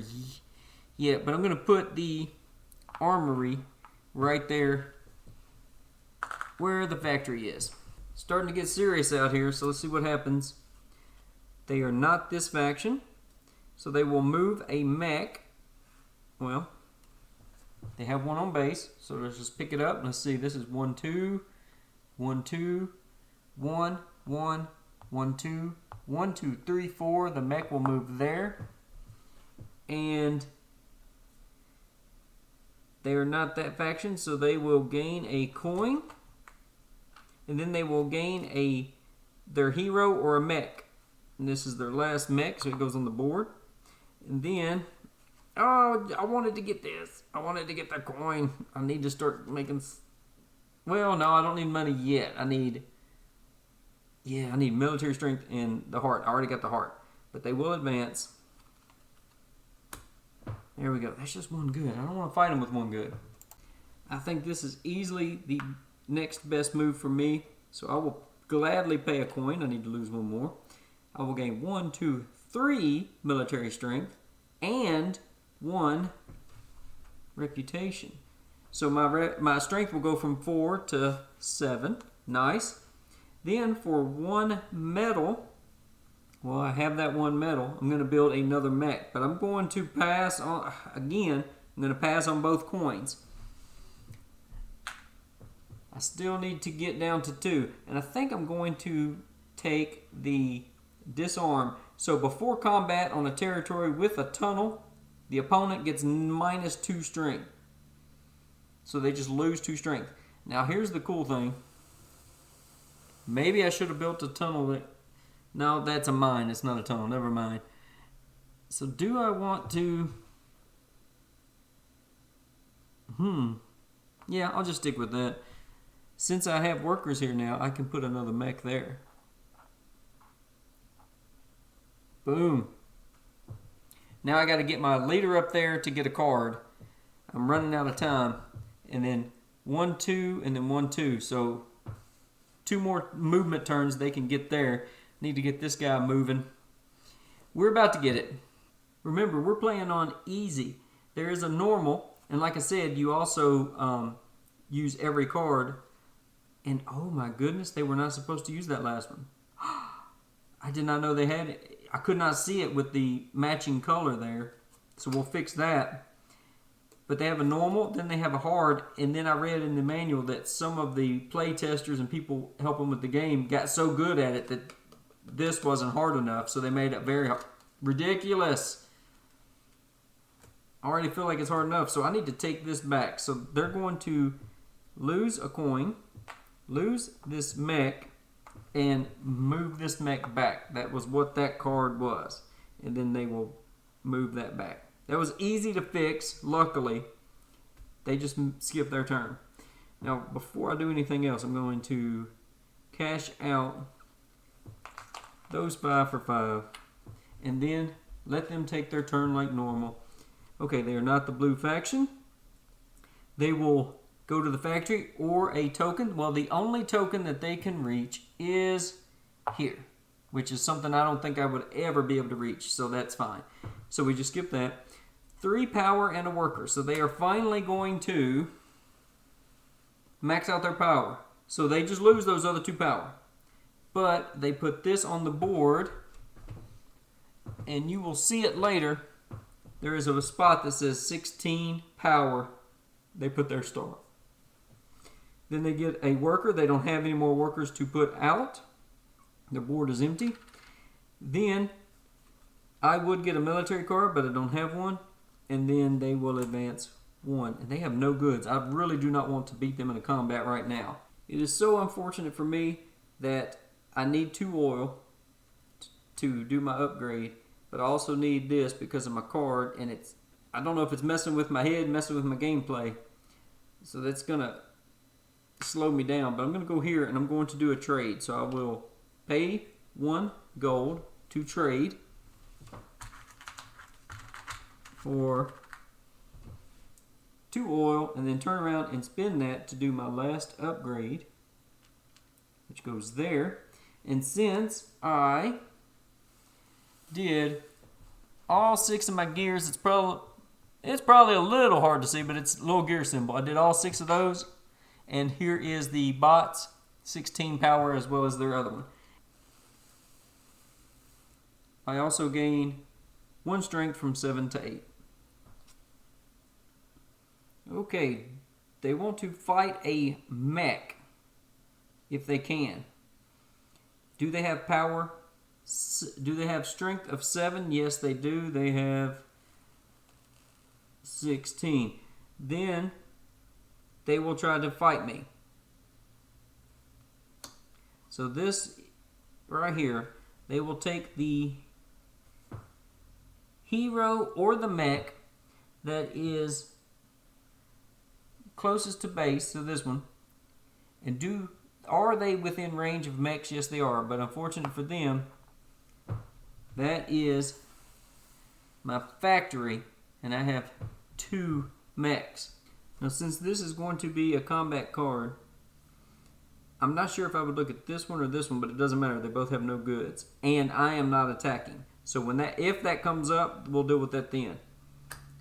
yet. But I'm going to put the armory right there where the factory is. Starting to get serious out here, so let's see what happens. They are not this faction, so they will move a mech. Well, they have one on base, so let's just pick it up. Let's see, this is 1, 2, 1, 2, 1, 1, 1, 2, 1, 2, 3, 4. The mech will move there. And they are not that faction, so they will gain a coin. And then they will gain their hero or a mech. And this is their last mech, so it goes on the board. And then, oh, I wanted to get this. I wanted to get that coin. I need to start making... Well, no, I don't need money yet. I need military strength and the heart. I already got the heart. But they will advance. There we go. That's just 1 good. I don't want to fight them with 1 good. I think this is easily the next best move for me. So I will gladly pay a coin. I need to lose 1 more. I will gain 1, 2, 3 military strength and 1 reputation. So my strength will go from 4 to 7. Nice. Then for 1 medal, well, I have that 1 medal. I'm going to build another mech, but I'm going to pass on, again, I'm going to pass on both coins. I still need to get down to 2, and I think I'm going to take the disarm. So before combat on a territory with a tunnel, the opponent gets -2 strength. So they just lose 2 strength. Now here's the cool thing. Maybe I should have built a tunnel. No, that's a mine. It's not a tunnel. Never mind. So do I want to... Yeah, I'll just stick with that. Since I have workers here now, I can put another mech there. Boom. Now I got to get my leader up there to get a card. I'm running out of time. And then 1, 2, and then 1, 2. So 2 more movement turns they can get there. Need to get this guy moving. We're about to get it. Remember, we're playing on easy. There is a normal, and like I said, you also use every card. And oh my goodness, they were not supposed to use that last one. I did not know they had it. I could not see it with the matching color there. So we'll fix that. But they have a normal, then they have a hard, and then I read in the manual that some of the play testers and people helping with the game got so good at it that this wasn't hard enough, so they made it very hard. Ridiculous. I already feel like it's hard enough, so I need to take this back. So they're going to lose a coin, lose this mech, and move this mech back. That was what that card was. And then they will move that back. That was easy to fix, luckily. They just skipped their turn. Now, before I do anything else, I'm going to cash out those 5 for 5. And then let them take their turn like normal. Okay, they are not the blue faction. They will go to the factory or a token. Well, the only token that they can reach is here, which is something I don't think I would ever be able to reach, so that's fine. So we just skip that. 3 power and a worker. So they are finally going to max out their power. So they just lose those other 2 power. But they put this on the board, and you will see it later. There is a spot that says 16 power. They put their star. Then they get a worker. They don't have any more workers to put out. The board is empty. Then I would get a military card, but I don't have one. And then they will advance 1. And they have no goods. I really do not want to beat them in a combat right now. It is so unfortunate for me that I need 2 oil to do my upgrade. But I also need this because of my card. And I don't know if it's messing with my head, messing with my gameplay. So that's going to slow me down. But I'm going to go here and I'm going to do a trade. So I will pay 1 gold to trade for 2 oil, and then turn around and spend that to do my last upgrade, which goes there. And since I did all 6 of my gears, it's probably a little hard to see, but it's a little gear symbol. I did all 6 of those, and here is the bot's 16 power as well as their other one. I also gain 1 strength from 7 to 8. Okay, they want to fight a mech if they can. Do they have power? Do they have strength of 7? Yes, they do. They have 16. Then they will try to fight me. So this right here, they will take the hero or the mech that is closest to base, so this one, and are they within range of mechs? Yes, they are, but unfortunate for them, that is my factory, and I have 2 mechs. Now, since this is going to be a combat card, I'm not sure if I would look at this one or this one, but it doesn't matter. They both have no goods, and I am not attacking. So if that comes up, we'll deal with that then.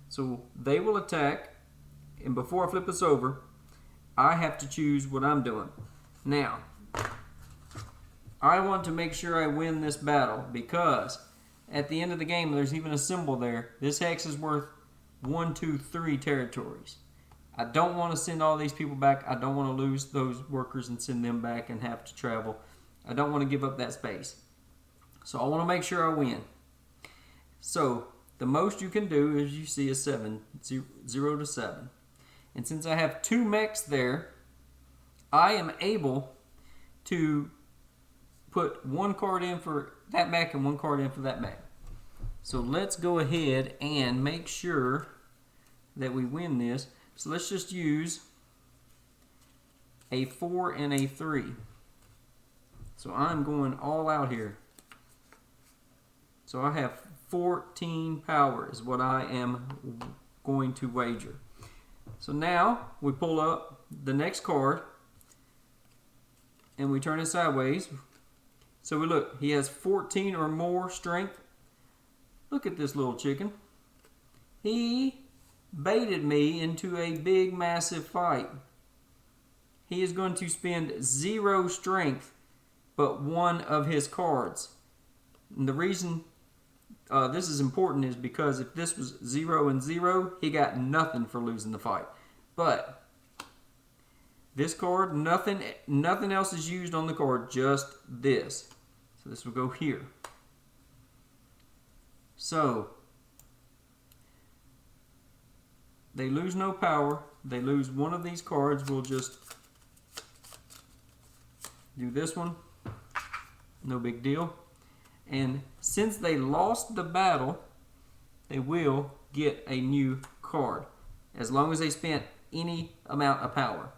So they will attack, and before I flip this over, I have to choose what I'm doing. Now, I want to make sure I win this battle, because at the end of the game, there's even a symbol there. This hex is worth 1, 2, 3 territories. I don't want to send all these people back. I don't want to lose those workers and send them back and have to travel. I don't want to give up that space. So I want to make sure I win. So the most you can do, as you see, is 7, 0 to 7. And since I have 2 mechs there, I am able to put 1 card in for that mech and 1 card in for that mech. So let's go ahead and make sure that we win this. So let's just use a 4 and a 3. So I'm going all out here. So I have 14 power is what I am going to wager. So now we pull up the next card and we turn it sideways. So we look, he has 14 or more strength. Look at this little chicken. He baited me into a big, massive fight. He is going to spend 0 strength, but 1 of his cards. And the reason this is important is because if this was 0 and 0, he got nothing for losing the fight. But this card, nothing else is used on the card, just this. So this will go here. So they lose no power. They lose 1 of these cards. We'll just do this one. No big deal. And since they lost the battle, they will get a new card, as long as they spent any amount of power.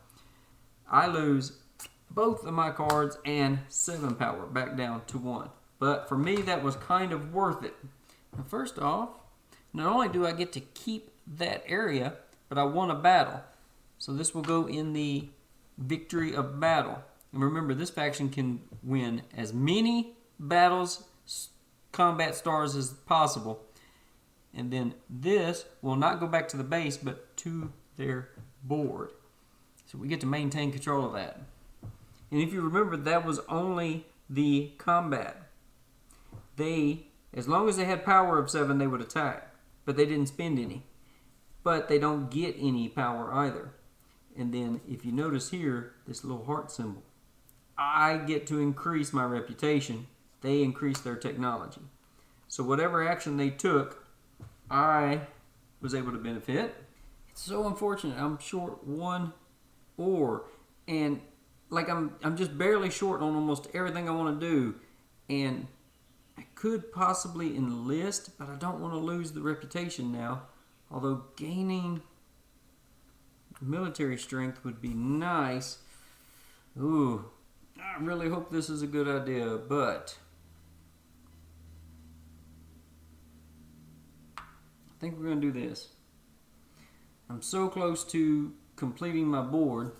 I lose both of my cards and 7 power, back down to 1. But for me, that was kind of worth it. Now, first off, not only do I get to keep that area, but I won a battle. So this will go in the victory of battle. And remember, this faction can win as many battles, combat stars as possible. And then this will not go back to the base, but to their board. So we get to maintain control of that. And if you remember, that was only the combat. As long as they had power of 7, they would attack. But they didn't spend any. But they don't get any power either. And then if you notice here, this little heart symbol, I get to increase my reputation. They increase their technology. So whatever action they took, I was able to benefit. It's so unfortunate. I'm short 1 ore, and like I'm just barely short on almost everything I want to do. And I could possibly enlist, but I don't want to lose the reputation now. Although gaining military strength would be nice. Ooh. I really hope this is a good idea, but I think we're going to do this. I'm so close to completing my board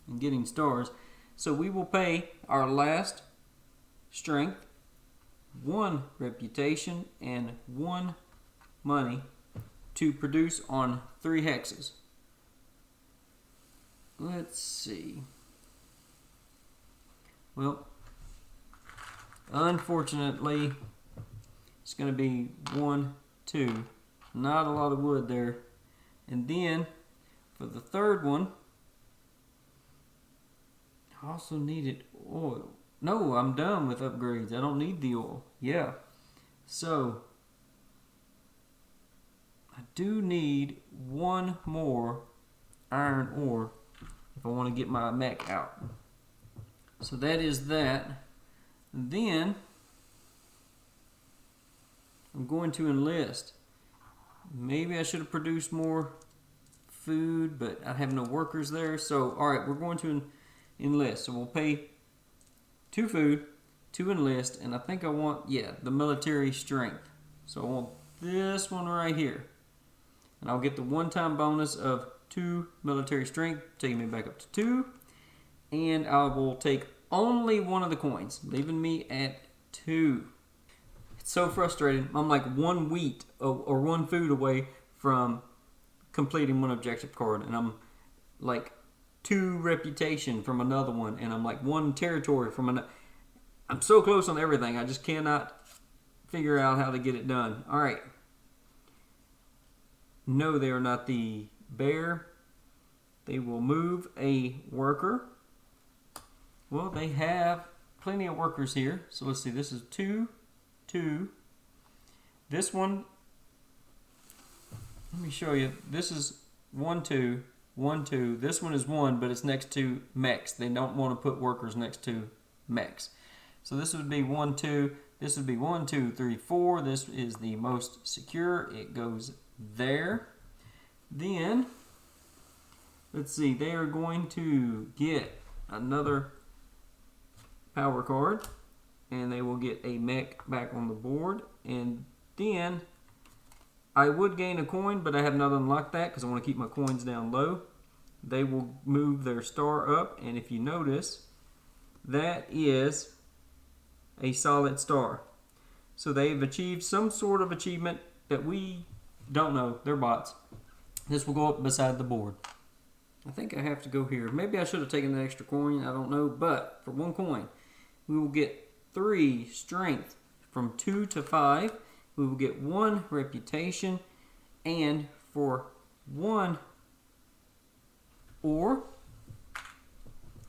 and getting stars. So we will pay our last strength, 1 reputation, and 1 money to produce on 3 hexes. Let's see. Well, unfortunately, it's going to be 1, 2. Not a lot of wood there. And then, for the third one, I also needed oil. No, I'm done with upgrades. I don't need the oil. Yeah. So, I do need 1 more iron ore if I want to get my mech out. So that is that. Then, I'm going to enlist. Maybe I should have produced more food, but I have no workers there. So, alright, we're going to enlist. So we'll pay 2 food, 2 enlist, and I think I want, the military strength. So I want this one right here. And I'll get the one-time bonus of 2 military strength, taking me back up to 2. And I will take only 1 of the coins, leaving me at 2. It's so frustrating. I'm like 1 wheat or 1 food away from completing 1 objective card, and I'm like 2 reputation from another one, and I'm like 1 territory from another. I'm so close on everything. I just cannot figure out how to get it done. All right. No, they are not the bear. They will move a worker. Well, they have plenty of workers here. So let's see. This is 2, 2. This one, let me show you. This is 1, 2, 1, 2. This one is 1, but it's next to mechs. They don't want to put workers next to mechs. So this would be 1, 2. This would be 1, 2, 3, 4. This is the most secure. It goes there. Then, let's see. They are going to get another power card, and they will get a mech back on the board. And then I would gain a coin, but I have not unlocked that because I want to keep my coins down low. They will move their star up, and if you notice, that is a solid star. So they've achieved some sort of achievement that we don't know. They're bots. This will go up beside the board. I think I have to go here. Maybe I should have taken the extra coin. I don't know. But for 1 coin, we will get 3 strength from 2 to 5. We will get 1 reputation. And for 1 ore,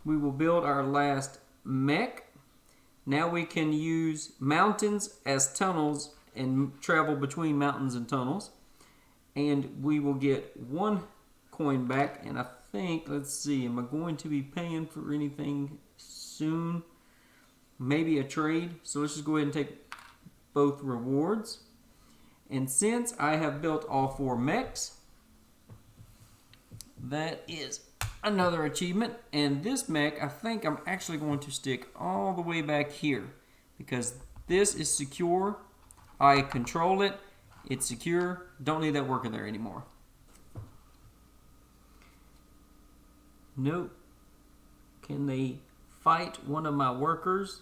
we will build our last mech. Now we can use mountains as tunnels and travel between mountains and tunnels. And we will get 1 coin back. And I think, let's see, am I going to be paying for anything soon? Maybe a trade. So let's just go ahead and take both rewards. And since I have built all 4 mechs, that is another achievement. And this mech, I think I'm actually going to stick all the way back here because this is secure. I control it. It's secure. Don't need that worker there anymore. Nope. Can they fight one of my workers?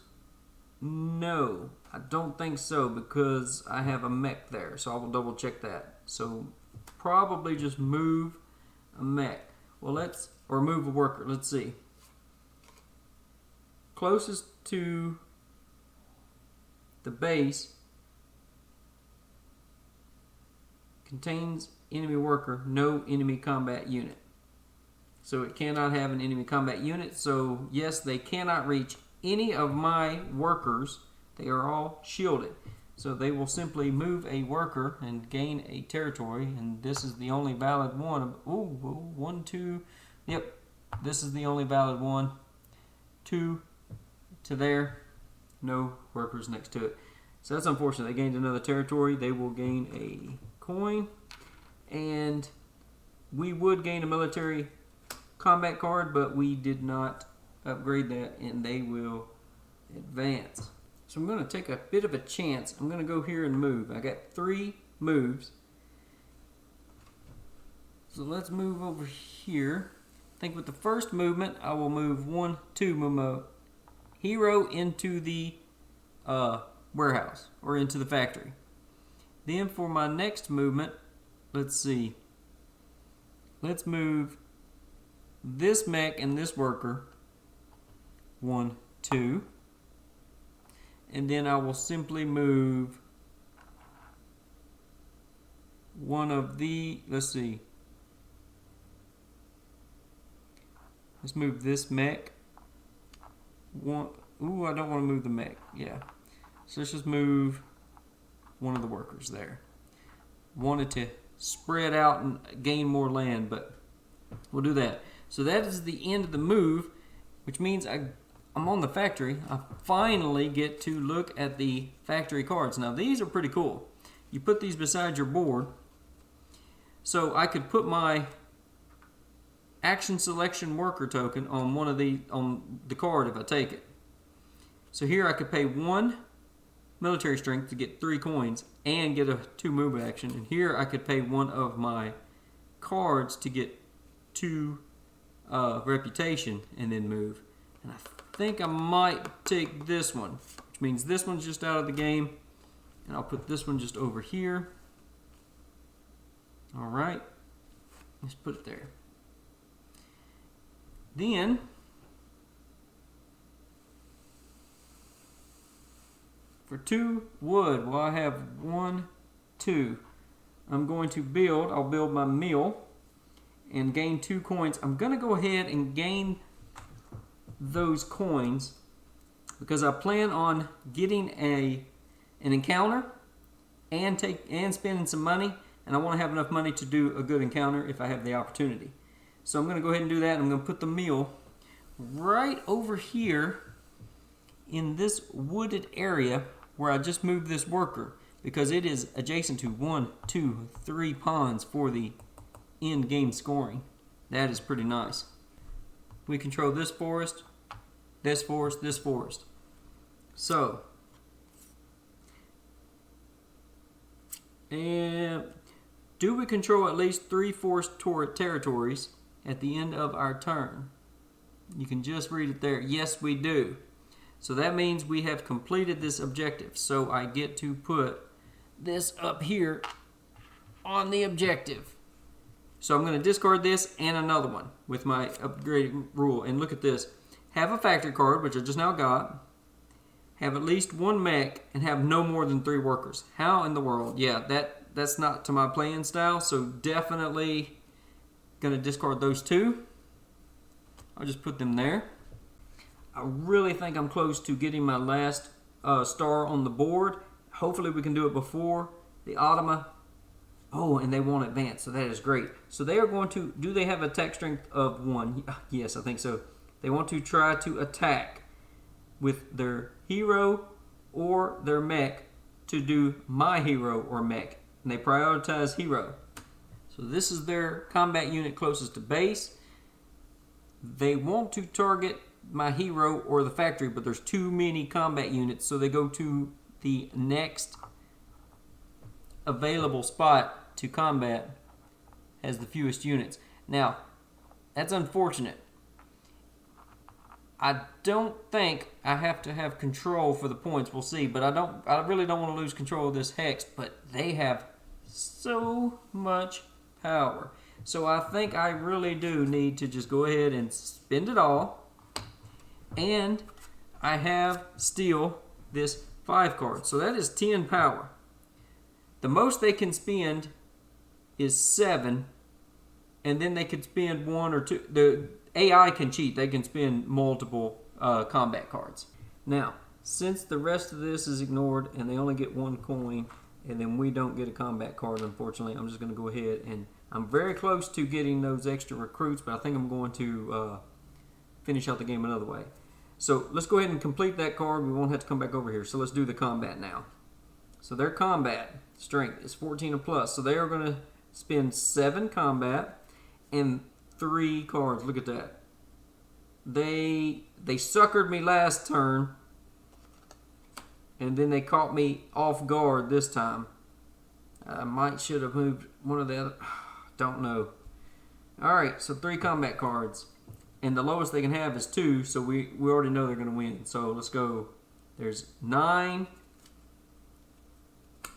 No, I don't think so because I have a mech there. So I will double check that. So probably just move a mech. Well, or move a worker. Let's see. Closest to the base contains enemy worker, no enemy combat unit. So it cannot have an enemy combat unit. So yes, they cannot reach any of my workers. They are all shielded. So they will simply move a worker and gain a territory. And this is the only valid one. Ooh, 1, 2. Yep, this is the only valid one. 2 to there. No workers next to it. So that's unfortunate. They gained another territory. They will gain a coin. And we would gain a military combat card, but we did not upgrade that, and they will advance. So I'm going to take a bit of a chance. I'm going to go here and move. I got 3 moves. So let's move over here. I think with the first movement, I will move 1, 2, move my hero into the warehouse or into the factory. Then for my next movement, let's see. Let's move this mech and this worker. 1, 2. And then I will simply move one of the, let's see. Let's move this mech. Ooh, I don't want to move the mech. Yeah. So let's just move one of the workers there. Wanted to spread out and gain more land, but we'll do that. So that is the end of the move, which means I'm on the factory. I finally get to look at the factory cards. Now these are pretty cool. You put these beside your board. So I could put my action selection worker token on on the card if I take it. So here I could pay 1 military strength to get 3 coins and get a 2 move action. And here I could pay 1 of my cards to get 2 reputation and then move. And I think I might take this one, which means this one's just out of the game. And I'll put this one just over here. All right, let's put it there. Then for 2 wood, well, I have 1, 2. I'm going to build, I'll build my mill and gain 2 coins. I'm going to go ahead and gain those coins because I plan on getting an encounter and spending some money, and I want to have enough money to do a good encounter if I have the opportunity. So I'm going to go ahead and do that. I'm going to put the mill right over here in this wooded area where I just moved this worker because it is adjacent to 1, 2, 3 pawns for the end game scoring. That is pretty nice. We control this forest, this forest, this forest. So, and do we control at least 3 forest territories at the end of our turn? You can just read it there. Yes, we do. So that means we have completed this objective. So I get to put this up here on the objective. So I'm going to discard this and another one with my upgraded rule. And look at this. Have a factory card, which I just now got. Have at least 1 mech and have no more than 3 workers. How in the world? Yeah, that's not to my playing style. So definitely going to discard those 2. I'll just put them there. I really think I'm close to getting my last star on the board. Hopefully we can do it before the Autometta. Oh, and they won't advance, so that is great. So they are going to, do they have attack strength of 1? Yes, I think so. They want to try to attack with their hero or their mech to do my hero or mech. And they prioritize hero. So this is their combat unit closest to base. They want to target my hero or the factory, but there's too many combat units, so they go to the next available spot to combat has the fewest units. Now, that's unfortunate. I don't think I have to have control for the points. We'll see, but I really don't want to lose control of this hex, but they have so much power. So I think I really do need to just go ahead and spend it all. And I have still this 5 card. So that is 10 power. The most they can spend is 7. And then they could spend 1 or 2. The AI can cheat. They can spend multiple combat cards. Now, since the rest of this is ignored and they only get 1 coin, and then we don't get a combat card, unfortunately, I'm just going to go ahead and I'm very close to getting those extra recruits, but I think I'm going to finish out the game another way. So let's go ahead and complete that card. We won't have to come back over here. So let's do the combat now. So their combat strength is 14 or plus. So they are going to spend 7 combat and 3 cards. Look at that. they suckered me last turn, and then they caught me off guard this time. I should have moved one of the other. Don't know. All right, so 3 combat cards, and the lowest they can have is 2. So we already know they're going to win. So let's go. There's 9,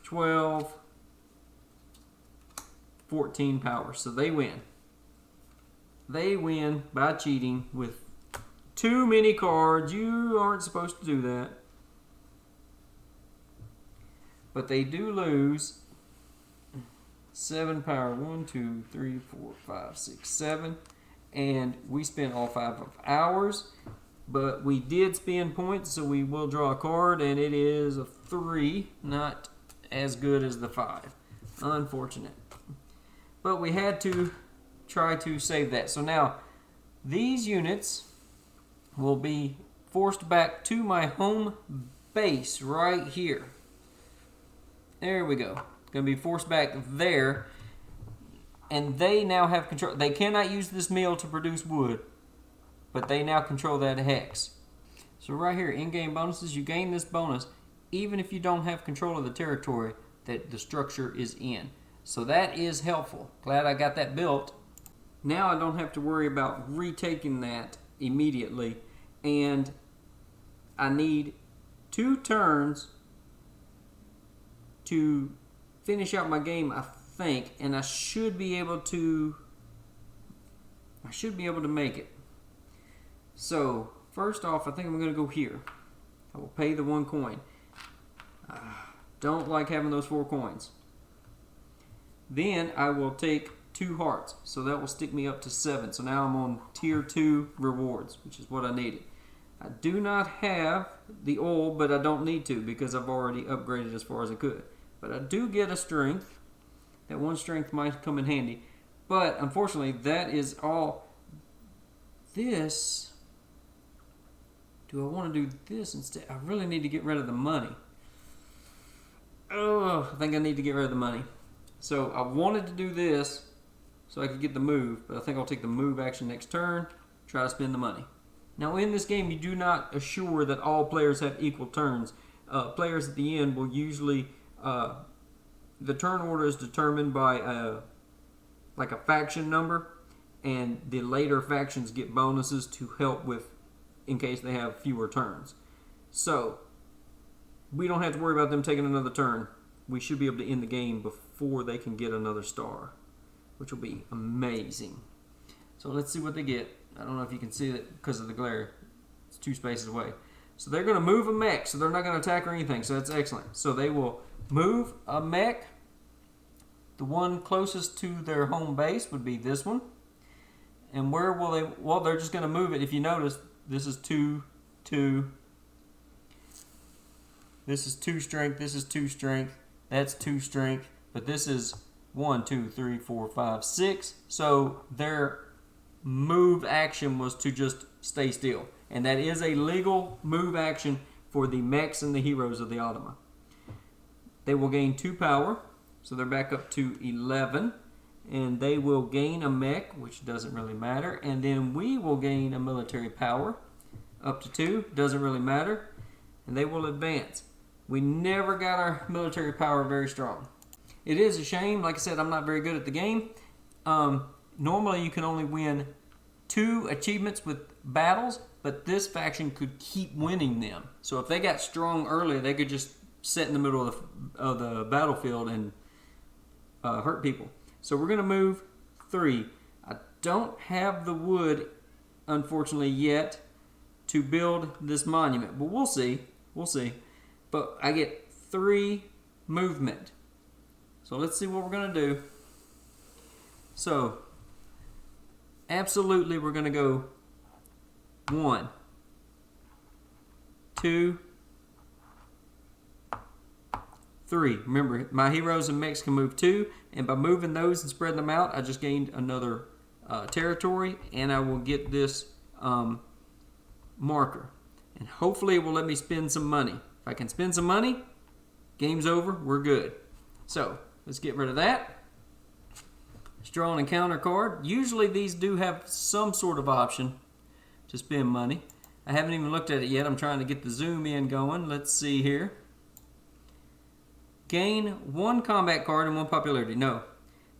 12, 14 power. So they win. They win by cheating with too many cards. You aren't supposed to do that. But they do lose 7 power. 1, 2, 3, 4, 5, 6, 7. And we spent all 5 of ours. But we did spend points, so we will draw a card. And it is a 3. Not as good as the 5. Unfortunate. But we had to try to save that. So now, these units will be forced back to my home base right here. There we go. Going to be forced back there. And they now have control. They cannot use this mill to produce wood, but they now control that hex. So right here, in-game bonuses, you gain this bonus even if you don't have control of the territory that the structure is in. So that is helpful. Glad I got that built. Now I don't have to worry about retaking that immediately. And I need 2 turns to finish out my game, I think. And I should be able to make it. So first off, I think I'm going to go here. I will pay the 1 coin. Don't like having those 4 coins. Then I will take 2 hearts. So that will stick me up to 7. So now I'm on tier 2 rewards, which is what I needed. I do not have the oil, but I don't need to because I've already upgraded as far as I could. But I do get a strength. That 1 strength might come in handy. But unfortunately, that is all. This. Do I want to do this instead? I really need to get rid of the money. Oh, I think I need to get rid of the money. So I wanted to do this so I could get the move, but I think I'll take the move action next turn, try to spend the money. Now in this game, you do not assure that all players have equal turns. Players at the end will usually, the turn order is determined by like a faction number, and the later factions get bonuses to help with in case they have fewer turns. So we don't have to worry about them taking another turn. We should be able to end the game before they can get another star, which will be amazing. So let's see what they get. I don't know if you can see it because of the glare. It's 2 spaces away. So they're going to move a mech, so they're not going to attack or anything, so that's excellent. So they will move a mech. The one closest to their home base would be this one. And where will they? Well, they're just going to move it. If you notice, this is 2, 2. This is 2 strength. This is 2 strength. That's 2 strength. But this is 1, 2, 3, 4, 5, 6. So their move action was to just stay still. And that is a legal move action for the mechs and the heroes of the Autometta. They will gain 2 power. So they're back up to 11. And they will gain a mech, which doesn't really matter. And then we will gain a military power up to 2. Doesn't really matter. And they will advance. We never got our military power very strong. It is a shame. Like I said, I'm not very good at the game. Normally you can only win 2 achievements with battles, but this faction could keep winning them. So if they got strong early, they could just sit in the middle of the battlefield and hurt people. So we're going to move 3. I don't have the wood, unfortunately, yet to build this monument. But we'll see. We'll see. But I get 3 movement. So let's see what we're going to do. So, absolutely we're going to go 1, 2, 3. Remember, my heroes and mechs can move 2, and by moving those and spreading them out, I just gained another territory, and I will get this marker. And hopefully it will let me spend some money. If I can spend some money, game's over, we're good. So, let's get rid of that. Let's draw an encounter card. Usually these do have some sort of option to spend money. I haven't even looked at it yet. I'm trying to get the zoom in going. Let's see here. Gain 1 combat card and 1 popularity. No.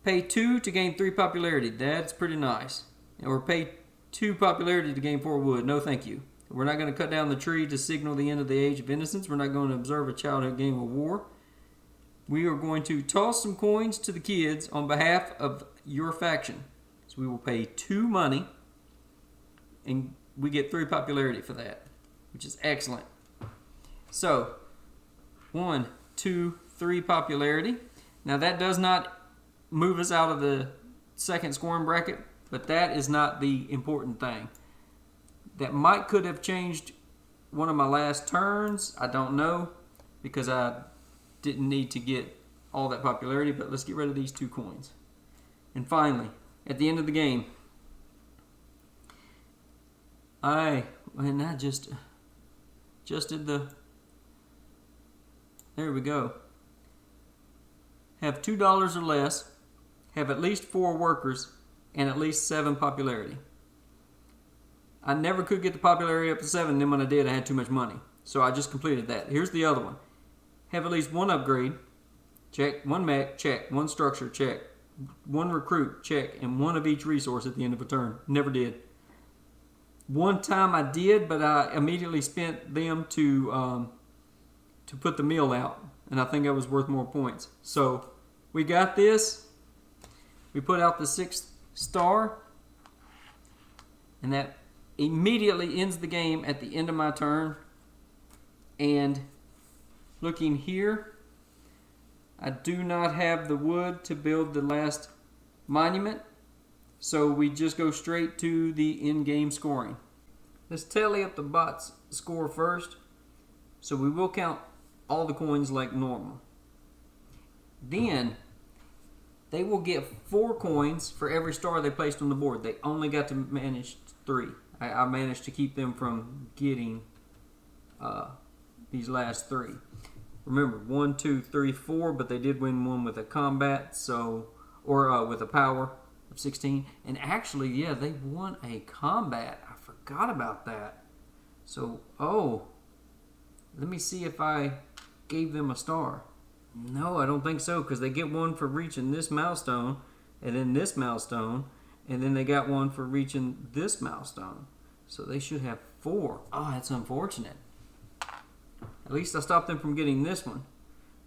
Pay 2 to gain 3 popularity. That's pretty nice. Or pay 2 popularity to gain 4 wood. No, thank you. We're not going to cut down the tree to signal the end of the Age of Innocence. We're not going to observe a childhood game of war. We are going to toss some coins to the kids on behalf of your faction. So we will pay 2 money, and we get 3 popularity for that, which is excellent. So, 1, 2, 3 popularity. Now that does not move us out of the second scoring bracket, but that is not the important thing. That could have changed one of my last turns. I don't know, because I didn't need to get all that popularity, but let's get rid of these 2 coins. And finally, at the end of the game, I just did the, there we go. Have $2 or less, have at least 4 workers, and at least 7 popularity. I never could get the popularity up to 7, then when I did, I had too much money. So I just completed that. Here's the other one. Have at least 1 upgrade, check. 1 mech, check. 1 structure, check. 1 recruit, check. And 1 of each resource at the end of a turn. Never did. One time I did, but I immediately spent them to put the meal out. And I think I was worth more points. So we got this. We put out the 6th star. And that immediately ends the game at the end of my turn. And looking here, I do not have the wood to build the last monument, so we just go straight to the in-game scoring. Let's tally up the bot's score first. So we will count all the coins like normal. Then they will get 4 coins for every star they placed on the board. They only got to manage 3. I managed to keep them from getting these last 3. Remember, 1, 2, 3, 4, but they did win 1 with a combat, or with a power of 16. And actually, yeah, they won a combat. I forgot about that. So, let me see if I gave them a star. No, I don't think so, because they get 1 for reaching this milestone, and then this milestone, and then they got 1 for reaching this milestone. So they should have 4. Oh, that's unfortunate. At least I stopped them from getting this one.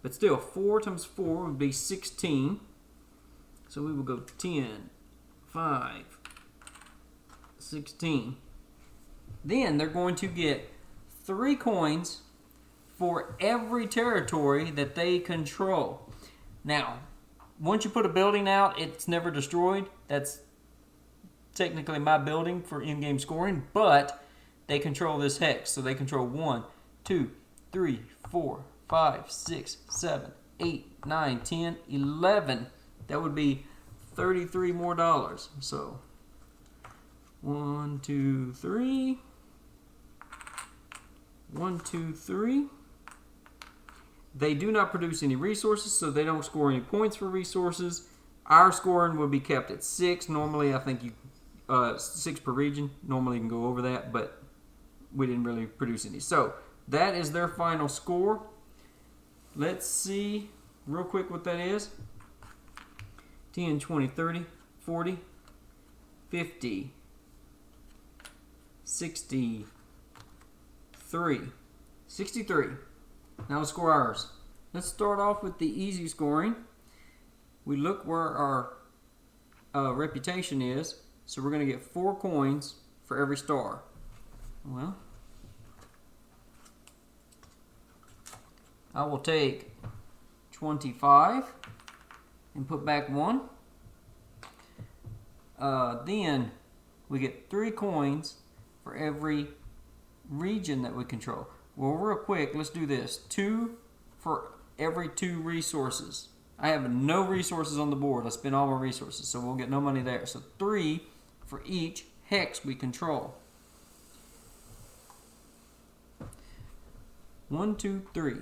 But still, 4 times 4 would be 16. So we will go 10, 5, 16. Then they're going to get 3 coins for every territory that they control. Now, once you put a building out, it's never destroyed. That's technically my building for in-game scoring, but they control this hex. So they control 1, 2, 3, 4, 5, 6, 7, 8, 9, 10, 11. That would be $33 more. So 1, 2, 3. 1, 2, 3. They do not produce any resources, so they don't score any points for resources. Our scoring will be kept at 6. Normally, I think 6 per region. Normally, you can go over that, but we didn't really produce any. So that is their final score. Let's see real quick what that is. 10, 20, 30, 40, 50, 63. 63. Now let's score ours. Let's start off with the easy scoring. We look where our reputation is. So we're going to get 4 coins for every star. Well, I will take 25 and put back 1. Then we get 3 coins for every region that we control. Well, real quick, let's do this. 2 for every 2 resources. I have no resources on the board. I spent all my resources, so we'll get no money there. So 3 for each hex we control. 1, 2, 3,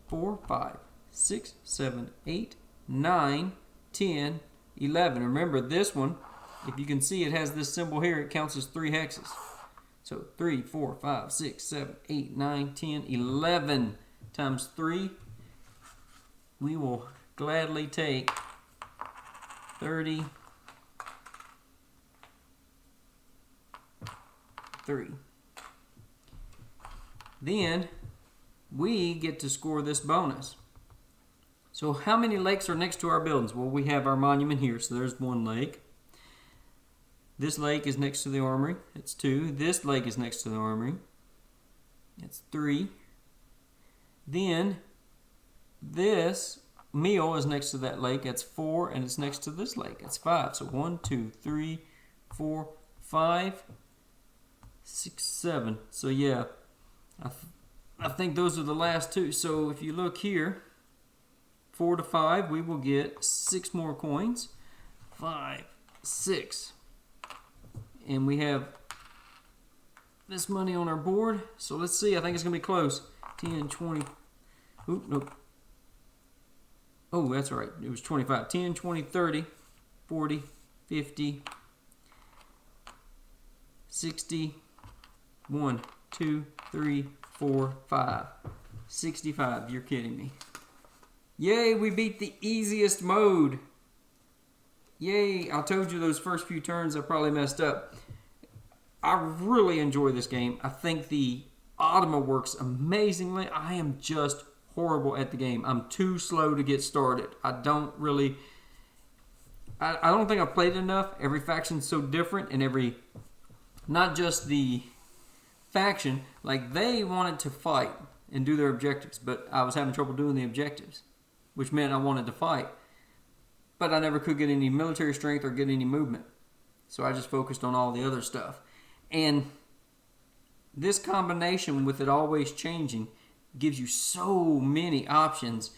4, 5, 6, 7, 8, 9, 10, 11. Remember this one, if you can see it has this symbol here, it counts as 3 hexes. So 3, 4, 5, 6, 7, 8, 9, 10, 11 times 3. We will gladly take 33. Then we get to score this bonus. So how many lakes are next to our buildings? Well, we have our monument here, so there's one lake. This lake is next to the armory. It's 2. This lake is next to the armory. It's 3. Then this meal is next to that lake. That's 4, and it's next to this lake. That's 5. So 1, 2, 3, 4, 5, 6, 7. So yeah, I think those are the last 2. So if you look here, 4 to 5, we will get 6 more coins. 5, 6. And we have this money on our board. So let's see. I think it's going to be close. 10, 20. Oop, nope. Oh, that's right. It was 25. 10, 20, 30, 40, 50, 60, 1, 2, 3, 4, 5, 65. You're kidding me. Yay, we beat the easiest mode. Yay, I told you those first few turns I probably messed up. I really enjoy this game. I think the Autometta works amazingly. I am just horrible at the game. I'm too slow to get started. I don't think I've played enough. Every faction's so different, and not just the faction, like they wanted to fight and do their objectives, but I was having trouble doing the objectives, which meant I wanted to fight. But I never could get any military strength or get any movement. So I just focused on all the other stuff. And this combination with it always changing gives you so many options,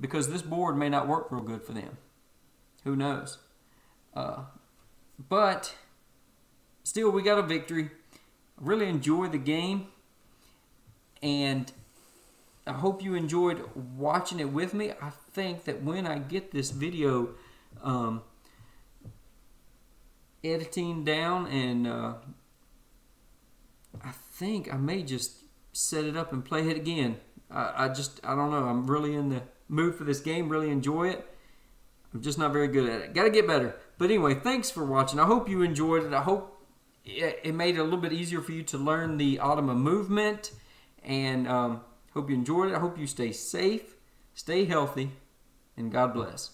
because this board may not work real good for them. Who knows? But still, we got a victory. I really enjoy the game. And I hope you enjoyed watching it with me. I think that when I get this video editing down, and I think I may just set it up and play it again. I don't know. I'm really in the mood for this game. Really enjoy it. I'm just not very good at it. Got to get better. But anyway, thanks for watching. I hope you enjoyed it. I hope it made it a little bit easier for you to learn the Autometta movement. And hope you enjoyed it. I hope you stay safe, stay healthy, and God bless.